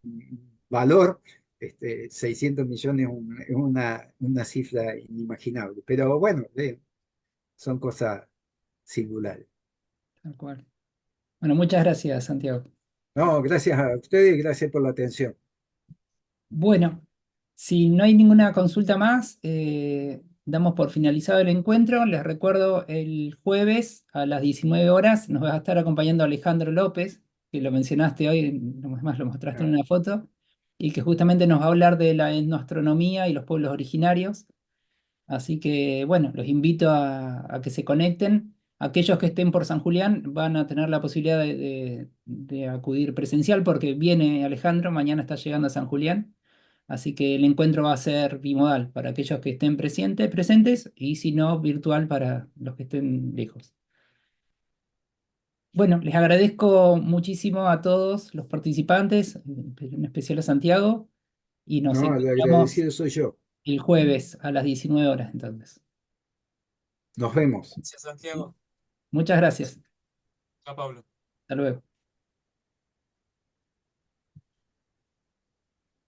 valor, 600 millones es una cifra inimaginable. Pero bueno, son cosas singulares. Tal cual. Bueno, muchas gracias, Santiago. No, gracias a ustedes y gracias por la atención. Bueno, si no hay ninguna consulta más, damos por finalizado el encuentro. Les recuerdo, el jueves a las 19 horas nos va a estar acompañando Alejandro López, que lo mencionaste hoy, más lo mostraste en Ah, una foto, y que justamente nos va a hablar de la etnoastronomía y los pueblos originarios. Así que, bueno, los invito a que se conecten. Aquellos que estén por San Julián van a tener la posibilidad de acudir presencial porque viene Alejandro, mañana está llegando a San Julián. Así que el encuentro va a ser bimodal para aquellos que estén presentes y si no, virtual para los que estén lejos. Bueno, les agradezco muchísimo a todos los participantes, en especial a Santiago, y nos no, el encontramos agradecido soy yo. el jueves a las 19 horas entonces. Nos vemos. Gracias, Santiago. Muchas gracias. Chao, Pablo. Hasta luego.